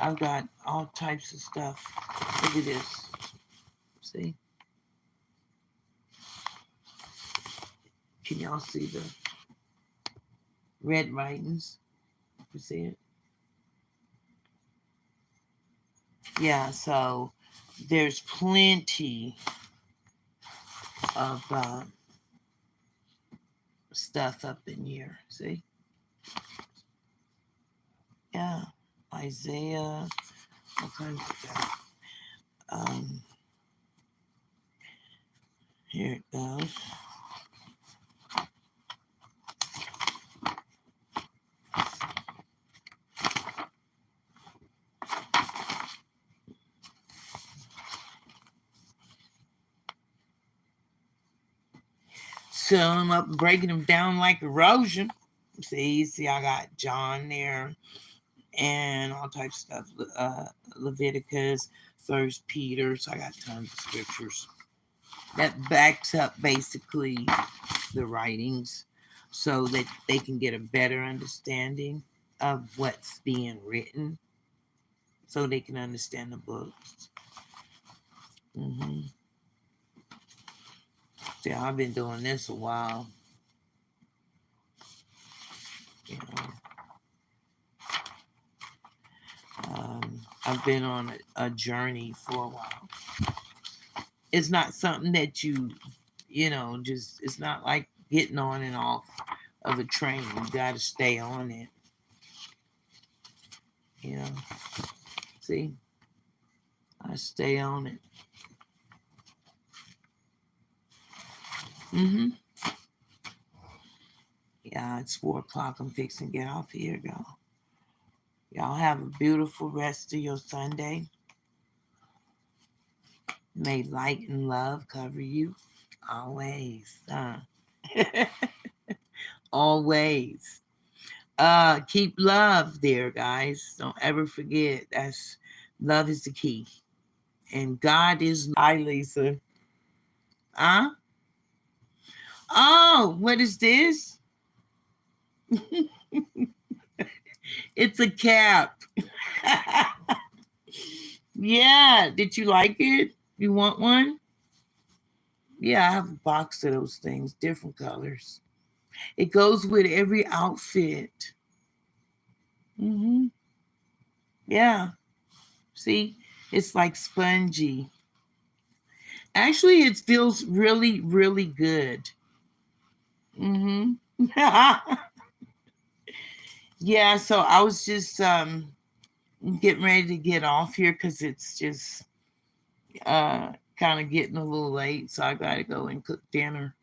I've got all types of stuff. Look at this. See? Can y'all see the red writings? You see it? Yeah, so there's plenty of stuff up in here. See? Yeah. Isaiah, all kinds of stuff. Here it goes. So I'm up breaking them down like erosion. See, I got John there and all types of stuff. Leviticus, First Peter. So I got tons of scriptures that backs up basically the writings, so that they can get a better understanding of what's being written, so they can understand the books. See, I've been doing this a while. You know. I've been on a journey for a while. It's not something that you know, just, it's not like getting on and off of a train. You got to stay on it. You know, see, I stay on it. Mm-hmm. Yeah, it's 4 o'clock. I'm fixing to get off here, y'all. Y'all have a beautiful rest of your Sunday. May light and love cover you always. Always. Keep love there, guys. Don't ever forget that's love is the key. And God is. Hi, Lisa. Huh? Oh, what is this? It's a cap. Yeah. Did you like it? You want one? Yeah, I have a box of those things, different colors. It goes with every outfit. Mm-hmm. Yeah. See, it's like spongy. Actually, it feels really, really good. Mm-hmm. Yeah, so I was just getting ready to get off here because it's just kind of getting a little late, so I gotta go and cook dinner.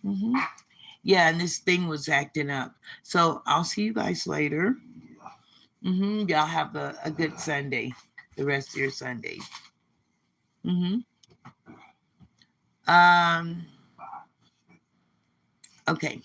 Mm-hmm. Yeah, and this thing was acting up. So I'll see you guys later. Mm-hmm. Y'all have a good Sunday, the rest of your Sunday. Mm-hmm. Um. Okay.